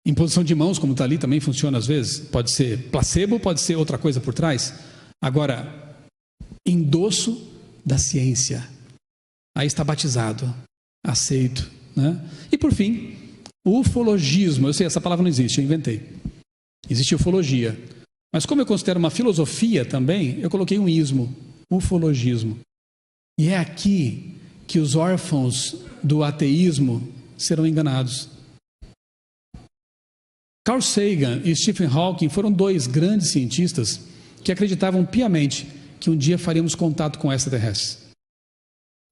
Imposição de mãos, como está ali, também funciona às vezes. Pode ser placebo, pode ser outra coisa por trás. Agora, endosso da ciência. Aí está batizado, aceito, né? E por fim, ufologismo. Eu sei, essa palavra não existe, eu inventei. Existe ufologia. Mas como eu considero uma filosofia também, eu coloquei um ismo, ufologismo. E é aqui que os órfãos do ateísmo serão enganados. Carl Sagan e Stephen Hawking foram dois grandes cientistas que acreditavam piamente que um dia faríamos contato com extraterrestres.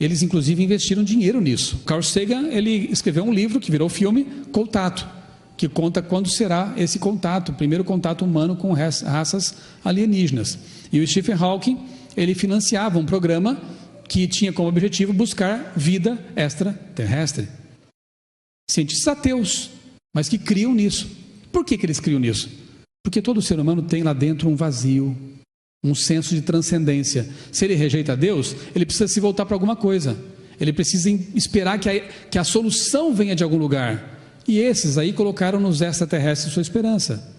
Eles, inclusive, investiram dinheiro nisso. Carl Sagan, ele escreveu um livro que virou filme, Contato, que conta quando será esse contato, o primeiro contato humano com raças alienígenas. E o Stephen Hawking, ele financiava um programa que tinha como objetivo buscar vida extraterrestre. Cientistas ateus, mas que criam nisso. Por que eles criam nisso? Porque todo ser humano tem lá dentro um vazio, um senso de transcendência. Se ele rejeita Deus, ele precisa se voltar para alguma coisa. Ele precisa esperar que a solução venha de algum lugar. E esses aí colocaram nos extraterrestres sua esperança,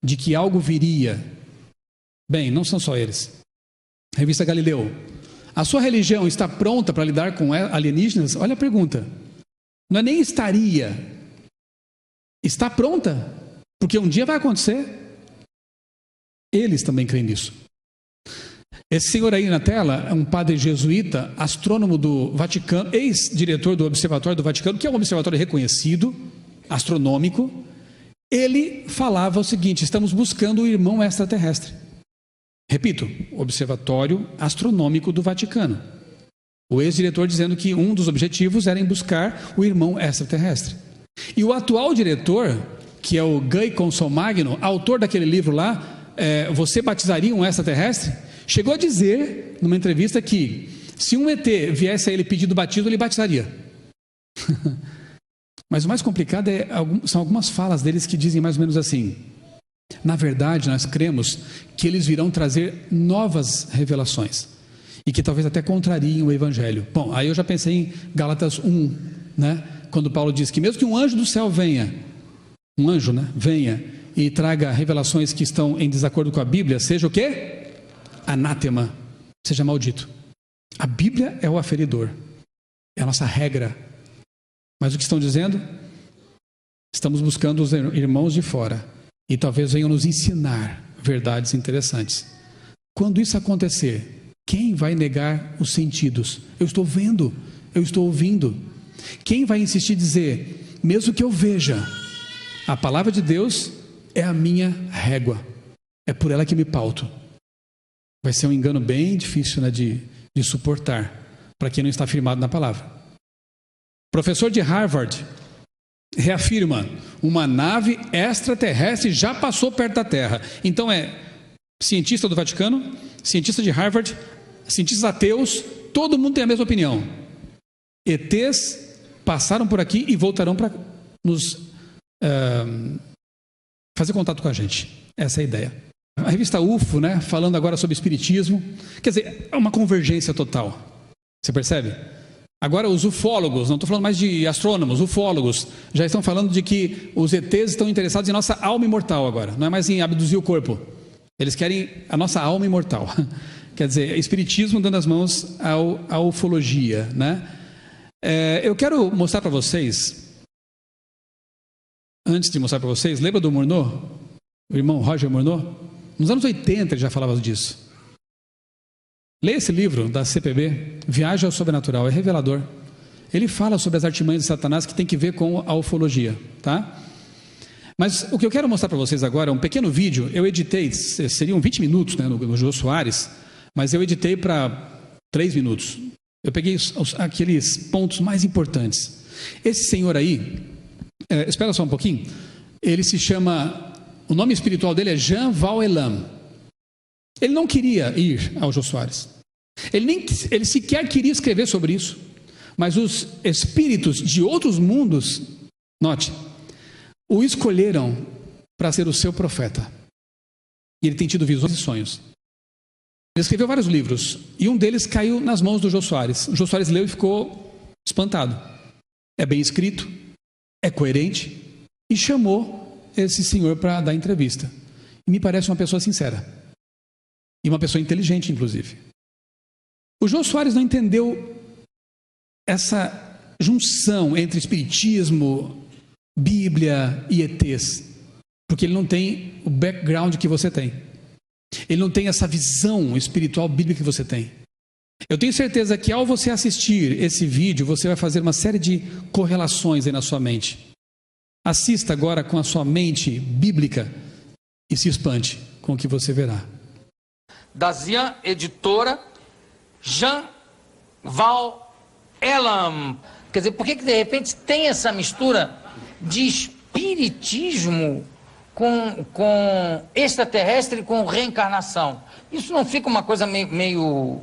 de que algo viria. Bem, não são só eles. Revista Galileu. A sua religião está pronta para lidar com alienígenas? Olha a pergunta. Não é nem estaria. Está pronta? Porque um dia vai acontecer. Eles também creem nisso. Esse senhor aí na tela é um padre jesuíta, astrônomo do Vaticano, ex-diretor do Observatório do Vaticano, que é um observatório reconhecido, astronômico. Ele falava o seguinte: estamos buscando o irmão extraterrestre. Repito, Observatório Astronômico do Vaticano. O ex-diretor dizendo que um dos objetivos era em buscar o irmão extraterrestre. E o atual diretor, que é o Guy Consolmagno, autor daquele livro lá, Você Batizaria um Extraterrestre? Chegou a dizer, numa entrevista, que se um ET viesse a ele pedindo batismo, ele batizaria. Mas o mais complicado são algumas falas deles que dizem mais ou menos assim: na verdade, nós cremos que eles virão trazer novas revelações e que talvez até contrariem o Evangelho. Bom, aí eu já pensei em Gálatas 1, né? Quando Paulo diz que mesmo que um anjo do céu venha, venha e traga revelações que estão em desacordo com a Bíblia, seja o quê? Anátema, seja maldito. A Bíblia é o aferidor, é a nossa regra. Mas o que estão dizendo? Estamos buscando os irmãos de fora e talvez venham nos ensinar verdades interessantes. Quando isso acontecer, quem vai negar os sentidos? Eu estou vendo, eu estou ouvindo. Quem vai insistir em dizer, mesmo que eu veja, a palavra de Deus é a minha régua, é por ela que me pauto? Vai ser um engano bem difícil, né, de suportar para quem não está firmado na palavra. Professor de Harvard reafirma: uma nave extraterrestre já passou perto da Terra. Então cientista do Vaticano, cientista de Harvard, cientistas ateus, todo mundo tem a mesma opinião. ETs passaram por aqui e voltarão para nos fazer contato com a gente. Essa é a ideia. A revista UFO, né, falando agora sobre espiritismo, quer dizer, é uma convergência total. Você percebe? Agora os ufólogos, não estou falando mais de astrônomos, ufólogos, já estão falando de que os ETs estão interessados em nossa alma imortal agora, não é mais em abduzir o corpo. Eles querem a nossa alma imortal. Quer dizer, espiritismo dando as mãos à ufologia, né? Eu quero mostrar para vocês, antes de mostrar para vocês, lembra do Murnau? O irmão Roger Murnau? Nos anos 80 ele já falava disso. Leia esse livro da CPB, Viagem ao Sobrenatural, é revelador. Ele fala sobre as artimanhas de Satanás que tem que ver com a ufologia, tá? Mas o que eu quero mostrar para vocês agora é um pequeno vídeo. Eu editei, seriam 20 minutos, né, no Jô Soares, mas eu editei para 3 minutos. Eu peguei aqueles pontos mais importantes. Esse senhor aí, espera só um pouquinho, ele se chama, o nome espiritual dele é Jean Val Elam. Ele não queria ir ao Jô Soares. Ele sequer queria escrever sobre isso. Mas os espíritos de outros mundos, note, o escolheram para ser o seu profeta. E ele tem tido visões e sonhos. Ele escreveu vários livros. E um deles caiu nas mãos do Jô Soares. O Jô Soares leu e ficou espantado. É bem escrito, é coerente. E chamou esse senhor para dar entrevista. E me parece uma pessoa sincera. E uma pessoa inteligente, inclusive. O Jô Soares não entendeu essa junção entre espiritismo, Bíblia e ETs, porque ele não tem o background que você tem. Ele não tem essa visão espiritual bíblica que você tem. Eu tenho certeza que ao você assistir esse vídeo, você vai fazer uma série de correlações aí na sua mente. Assista agora com a sua mente bíblica e se espante com o que você verá. Da Zian Editora, Jean Val Elam. Quer dizer, por que de repente tem essa mistura de espiritismo com extraterrestre e com reencarnação? Isso não fica uma coisa meio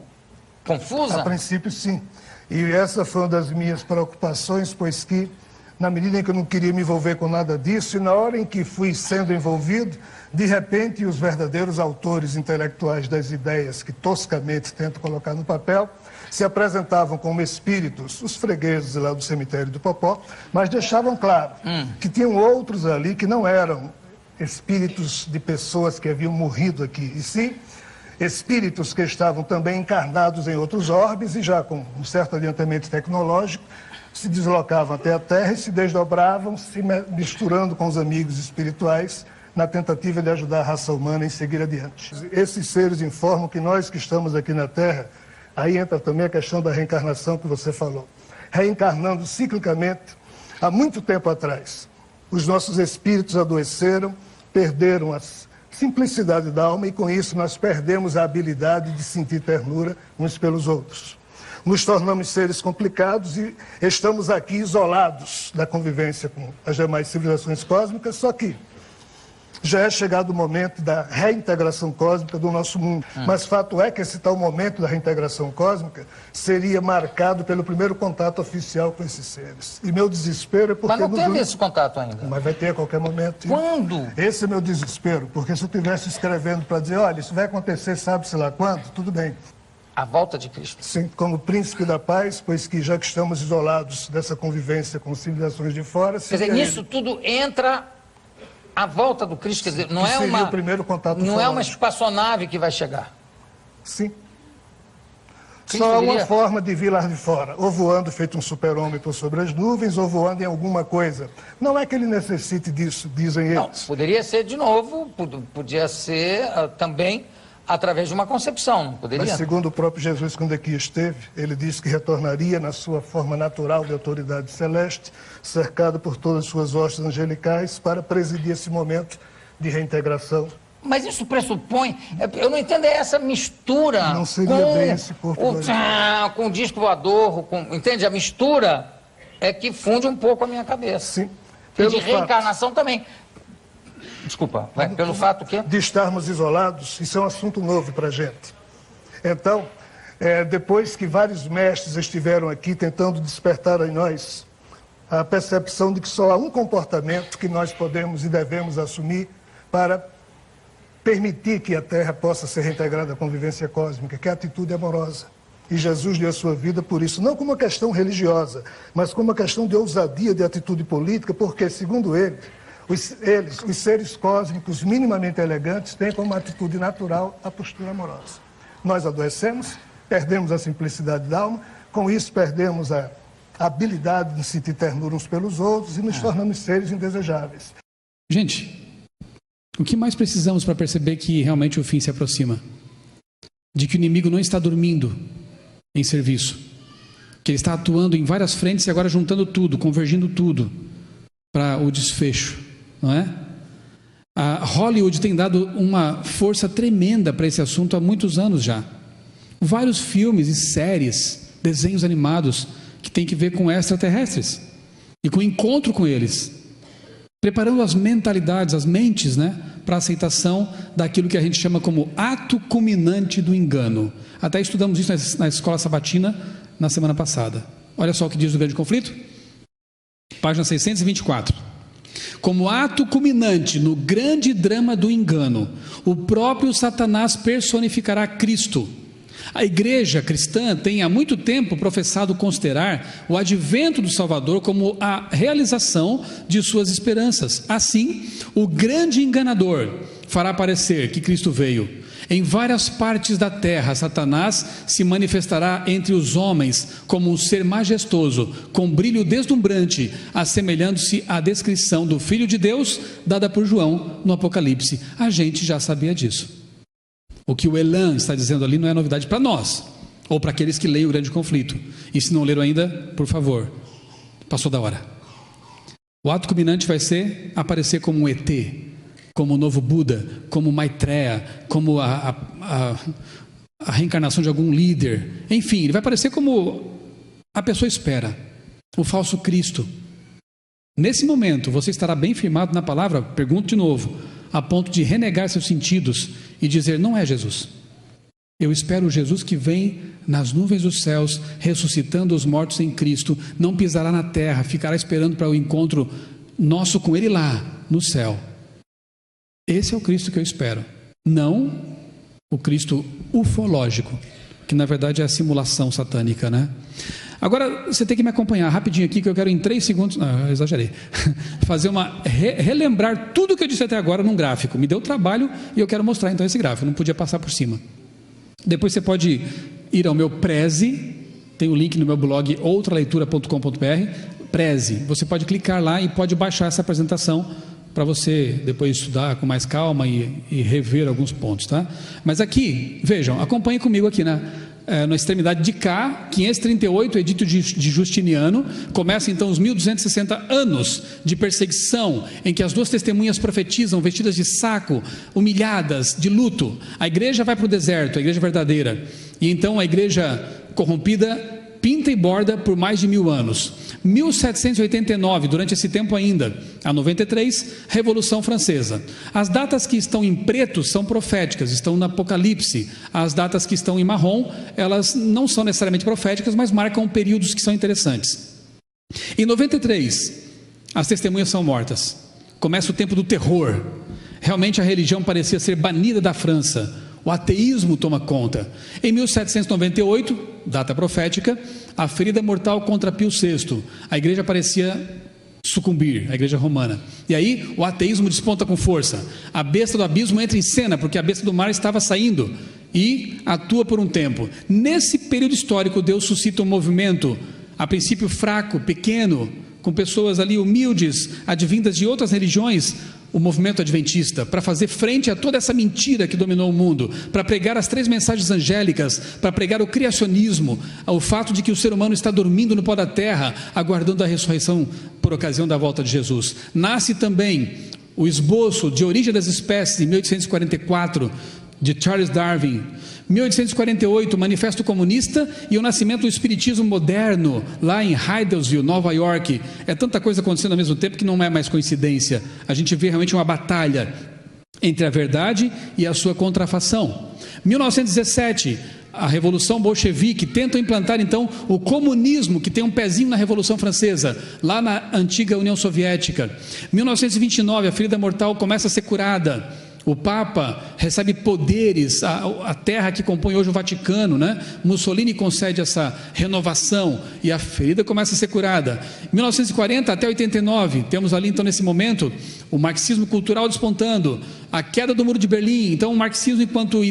confusa? A princípio, sim. E essa foi uma das minhas preocupações, pois que, na medida em que eu não queria me envolver com nada disso, e na hora em que fui sendo envolvido, de repente, os verdadeiros autores intelectuais das ideias que toscamente tento colocar no papel, se apresentavam como espíritos, os fregueses lá do cemitério do Popó, mas deixavam claro que tinham outros ali que não eram espíritos de pessoas que haviam morrido aqui, e sim espíritos que estavam também encarnados em outros orbes e já com um certo adiantamento tecnológico, se deslocavam até a Terra e se desdobravam, se misturando com os amigos espirituais, na tentativa de ajudar a raça humana em seguir adiante. Esses seres informam que nós que estamos aqui na Terra, aí entra também a questão da reencarnação que você falou, reencarnando ciclicamente há muito tempo atrás. Os nossos espíritos adoeceram, perderam a simplicidade da alma e com isso nós perdemos a habilidade de sentir ternura uns pelos outros. Nos tornamos seres complicados e estamos aqui isolados da convivência com as demais civilizações cósmicas, só que já é chegado o momento da reintegração cósmica do nosso mundo. Mas fato é que esse tal momento da reintegração cósmica seria marcado pelo primeiro contato oficial com esses seres. E meu desespero é porque... Mas não teve esse contato ainda. Mas vai ter a qualquer momento. Quando? Esse é meu desespero, porque se eu estivesse escrevendo para dizer, olha, isso vai acontecer sabe-se lá quando, tudo bem. A volta de Cristo. Sim, como príncipe da paz, pois que já que estamos isolados dessa convivência com civilizações de fora... Quer dizer, nisso tudo entra a volta do Cristo, quer dizer, não é o primeiro contato não é uma espaçonave que vai chegar. Sim. Cristo Só há viria... uma forma de vir lá de fora, ou voando feito um super-homem por sobre as nuvens, ou voando em alguma coisa. Não é que ele necessite disso, dizem eles. Não, poderia ser de novo, podia ser também através de uma concepção, não poderia? Mas segundo o próprio Jesus, quando aqui esteve, ele disse que retornaria na sua forma natural de autoridade celeste, cercado por todas as suas hostes angelicais, para presidir esse momento de reintegração. Mas isso pressupõe, eu não entendo essa mistura não seria com bem esse corpo com o disco voador, entende? A mistura é que funde um pouco a minha cabeça. Sim. E de reencarnação também. Desculpa, pelo fato que... De estarmos isolados, isso é um assunto novo para a gente. Então, depois que vários mestres estiveram aqui tentando despertar em nós a percepção de que só há um comportamento que nós podemos e devemos assumir para permitir que a Terra possa ser reintegrada à convivência cósmica, que é a atitude amorosa. E Jesus deu a sua vida por isso, não como uma questão religiosa, mas como uma questão de ousadia, de atitude política, porque, segundo ele, os seres cósmicos minimamente elegantes têm como atitude natural a postura amorosa. Nós adoecemos, perdemos a simplicidade da alma, com isso perdemos a habilidade de sentir ternura uns pelos outros e nos tornamos seres indesejáveis. Gente, o que mais precisamos para perceber que realmente o fim se aproxima? De que o inimigo não está dormindo em serviço, que ele está atuando em várias frentes e agora juntando tudo, convergindo tudo para o desfecho. Não é? A Hollywood tem dado uma força tremenda para esse assunto há muitos anos já. Vários filmes e séries, desenhos animados que tem que ver com extraterrestres e com o encontro com eles, preparando as mentalidades, as mentes, né, para a aceitação daquilo que a gente chama como ato culminante do engano. Até estudamos isso na escola sabatina na semana passada. Olha só o que diz o Grande Conflito, página 624. Como ato culminante no grande drama do engano, o próprio Satanás personificará Cristo. A igreja cristã tem há muito tempo professado considerar o advento do Salvador como a realização de suas esperanças. Assim, o grande enganador fará parecer que Cristo veio. Em várias partes da terra, Satanás se manifestará entre os homens como um ser majestoso, com brilho deslumbrante, assemelhando-se à descrição do Filho de Deus dada por João no Apocalipse. A gente já sabia disso. O que o Elan está dizendo ali não é novidade para nós, ou para aqueles que leem o Grande Conflito. E se não leram ainda, por favor, passou da hora. O ato culminante vai ser aparecer como um ET, como o novo Buda, como Maitreya, como a reencarnação de algum líder. Enfim, ele vai aparecer como a pessoa espera, o falso Cristo. Nesse momento, você estará bem firmado na palavra, pergunto de novo, a ponto de renegar seus sentidos e dizer: não é Jesus. Eu espero o Jesus que vem nas nuvens dos céus, ressuscitando os mortos em Cristo, não pisará na terra, ficará esperando para o encontro nosso com Ele lá, no céu. Esse é o Cristo que eu espero, não o Cristo ufológico, que na verdade é a simulação satânica, né? Agora, você tem que me acompanhar rapidinho aqui, que eu quero em 3 segundos, não, eu exagerei, fazer relembrar tudo que eu disse até agora num gráfico. Me deu trabalho e eu quero mostrar então esse gráfico, não podia passar por cima. Depois você pode ir ao meu Preze, tem o link no meu blog outraleitura.com.br, Preze, você pode clicar lá e pode baixar essa apresentação para você depois estudar com mais calma e rever alguns pontos, tá? Mas aqui, vejam, acompanhem comigo aqui na extremidade de cá, 538, edito de Justiniano, começa então os 1260 anos de perseguição, em que as duas testemunhas profetizam vestidas de saco, humilhadas, de luto. A igreja vai para o deserto, a igreja verdadeira, e então a igreja corrompida pinta e borda por mais de 1000 anos. 1789, durante esse tempo ainda, a 93, Revolução Francesa. As datas que estão em preto são proféticas, estão no Apocalipse. As datas que estão em marrom, elas não são necessariamente proféticas, mas marcam períodos que são interessantes. Em 93, as testemunhas são mortas. Começa o tempo do terror. Realmente a religião parecia ser banida da França. O ateísmo toma conta. Em 1798, data profética, a ferida mortal contra Pio VI. A igreja parecia sucumbir, a igreja romana. E aí o ateísmo desponta com força. A besta do abismo entra em cena, porque a besta do mar estava saindo e atua por um tempo. Nesse período histórico, Deus suscita um movimento, a princípio fraco, pequeno, com pessoas ali humildes, advindas de outras religiões, o movimento adventista, para fazer frente a toda essa mentira que dominou o mundo, para pregar as 3 mensagens angélicas, para pregar o criacionismo, o fato de que o ser humano está dormindo no pó da terra, aguardando a ressurreição por ocasião da volta de Jesus. Nasce também o esboço de Origem das Espécies, em 1844, de Charles Darwin. 1848, o Manifesto Comunista e o nascimento do Espiritismo moderno, lá em Hydesville, Nova York. É tanta coisa acontecendo ao mesmo tempo que não é mais coincidência. A gente vê realmente uma batalha entre a verdade e a sua contrafação. 1917, a Revolução Bolchevique, tenta implantar então o comunismo, que tem um pezinho na Revolução Francesa, lá na antiga União Soviética. 1929, a ferida mortal começa a ser curada. O Papa recebe poderes, a terra que compõe hoje o Vaticano, né? Mussolini concede essa renovação e a ferida começa a ser curada. 1940 até 89, temos ali então nesse momento o marxismo cultural despontando, a queda do Muro de Berlim. Então o marxismo enquanto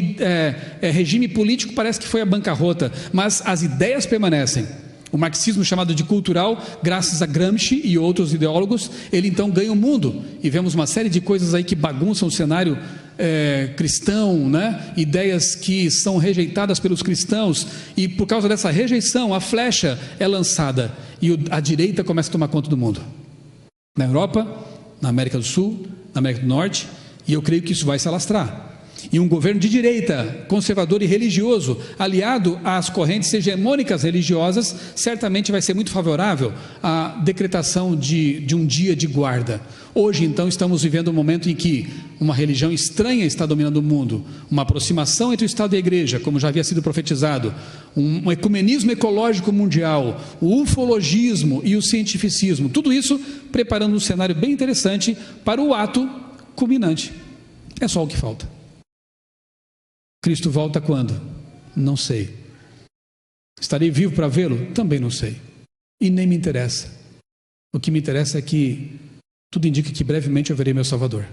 regime político parece que foi a bancarrota, mas as ideias permanecem. O marxismo, chamado de cultural, graças a Gramsci e outros ideólogos, ele então ganha o mundo, e vemos uma série de coisas aí que bagunçam o cenário cristão, né? Ideias que são rejeitadas pelos cristãos, e por causa dessa rejeição, a flecha é lançada, e a direita começa a tomar conta do mundo, na Europa, na América do Sul, na América do Norte, e eu creio que isso vai se alastrar. E um governo de direita, conservador e religioso, aliado às correntes hegemônicas religiosas, certamente vai ser muito favorável à decretação de um dia de guarda. Hoje, então, estamos vivendo um momento em que uma religião estranha está dominando o mundo, uma aproximação entre o Estado e a Igreja, como já havia sido profetizado, um ecumenismo ecológico mundial, o ufologismo e o cientificismo, tudo isso preparando um cenário bem interessante para o ato culminante. É só o que falta. Cristo volta quando? Não sei. Estarei vivo para vê-lo? Também não sei. E nem me interessa. O que me interessa é que tudo indica que brevemente eu verei meu Salvador.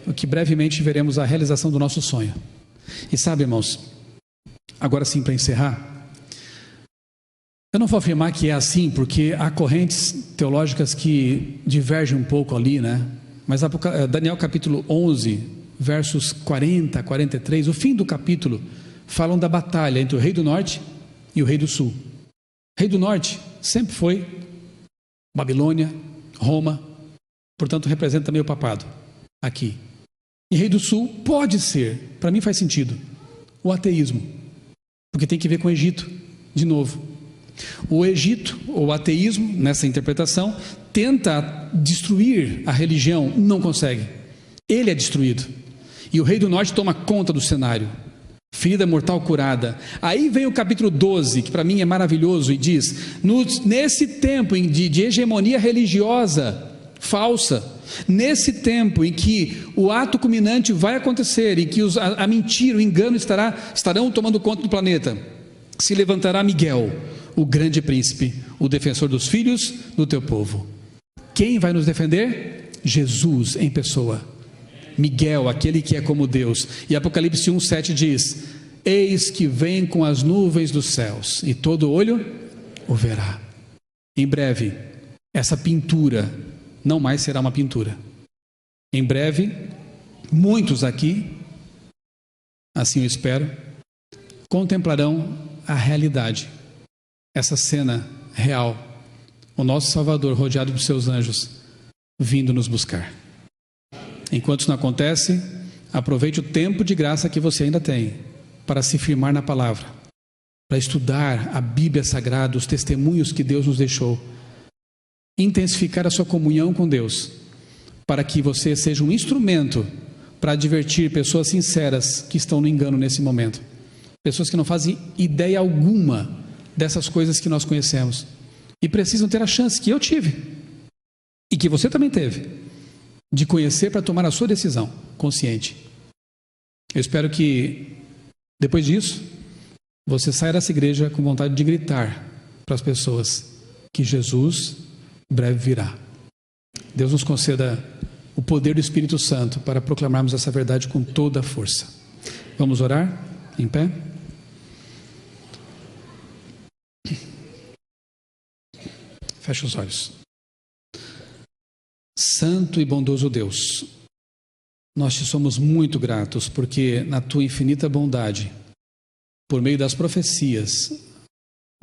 O que brevemente veremos a realização do nosso sonho. E sabe, irmãos, agora sim, para encerrar, eu não vou afirmar que é assim, porque há correntes teológicas que divergem um pouco ali, né? Mas Daniel capítulo 11, versos 40 a 43, o fim do capítulo, falam da batalha entre o rei do norte e o rei do sul. O rei do norte sempre foi Babilônia, Roma, portanto representa também o papado aqui. E Rei do Sul pode ser, para mim faz sentido, o ateísmo, porque tem que ver com o Egito, de novo. O Egito, ou o ateísmo, nessa interpretação, tenta destruir a religião, não consegue. Ele é destruído. E o Rei do Norte toma conta do cenário. Ferida mortal curada. Aí vem o capítulo 12, que para mim é maravilhoso, e diz: nesse tempo de hegemonia religiosa falsa, nesse tempo em que o ato culminante vai acontecer, em que a mentira, o engano estarão tomando conta do planeta, se levantará Miguel, o grande príncipe, o defensor dos filhos do teu povo. Quem vai nos defender? Jesus em pessoa. Miguel, aquele que é como Deus. E Apocalipse 1:7 diz: eis que vem com as nuvens dos céus, e todo olho o verá. Em breve, essa pintura não mais será uma pintura. Em breve, muitos aqui, assim eu espero, contemplarão a realidade, essa cena real, o nosso Salvador rodeado por seus anjos, vindo nos buscar. Enquanto isso não acontece, aproveite o tempo de graça que você ainda tem para se firmar na palavra, para estudar a Bíblia Sagrada, os testemunhos que Deus nos deixou, intensificar a sua comunhão com Deus, para que você seja um instrumento para advertir pessoas sinceras que estão no engano nesse momento, pessoas que não fazem ideia alguma dessas coisas que nós conhecemos e precisam ter a chance que eu tive e que você também teve de conhecer para tomar a sua decisão consciente. Eu espero que depois disso você saia dessa igreja com vontade de gritar para as pessoas que Jesus breve virá. Deus nos conceda o poder do Espírito Santo para proclamarmos essa verdade com toda a força. Vamos orar em pé? Feche os olhos. Santo e bondoso Deus, nós te somos muito gratos porque na tua infinita bondade, por meio das profecias,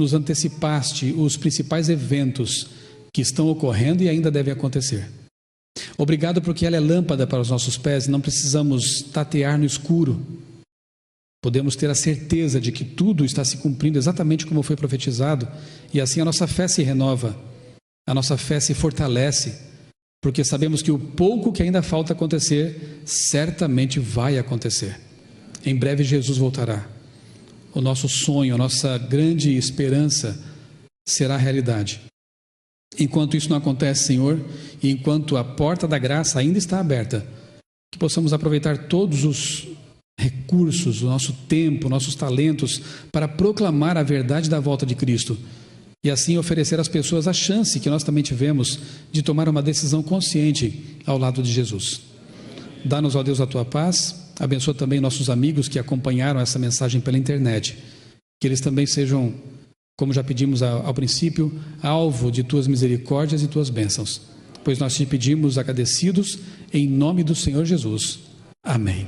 nos antecipaste os principais eventos que estão ocorrendo e ainda devem acontecer. Obrigado porque ela é lâmpada para os nossos pés e não precisamos tatear no escuro. Podemos ter a certeza de que tudo está se cumprindo exatamente como foi profetizado, e assim a nossa fé se renova, a nossa fé se fortalece, porque sabemos que o pouco que ainda falta acontecer, certamente vai acontecer. Em breve Jesus voltará. O nosso sonho, a nossa grande esperança será realidade. Enquanto isso não acontece, Senhor, e enquanto a porta da graça ainda está aberta, que possamos aproveitar todos os recursos, o nosso tempo, nossos talentos, para proclamar a verdade da volta de Cristo, e assim oferecer às pessoas a chance que nós também tivemos de tomar uma decisão consciente ao lado de Jesus. Dá-nos, ó Deus, a tua paz. Abençoa também nossos amigos que acompanharam essa mensagem pela internet. Que eles também sejam, como já pedimos ao princípio, alvo de tuas misericórdias e tuas bênçãos. Pois nós te pedimos agradecidos em nome do Senhor Jesus. Amém.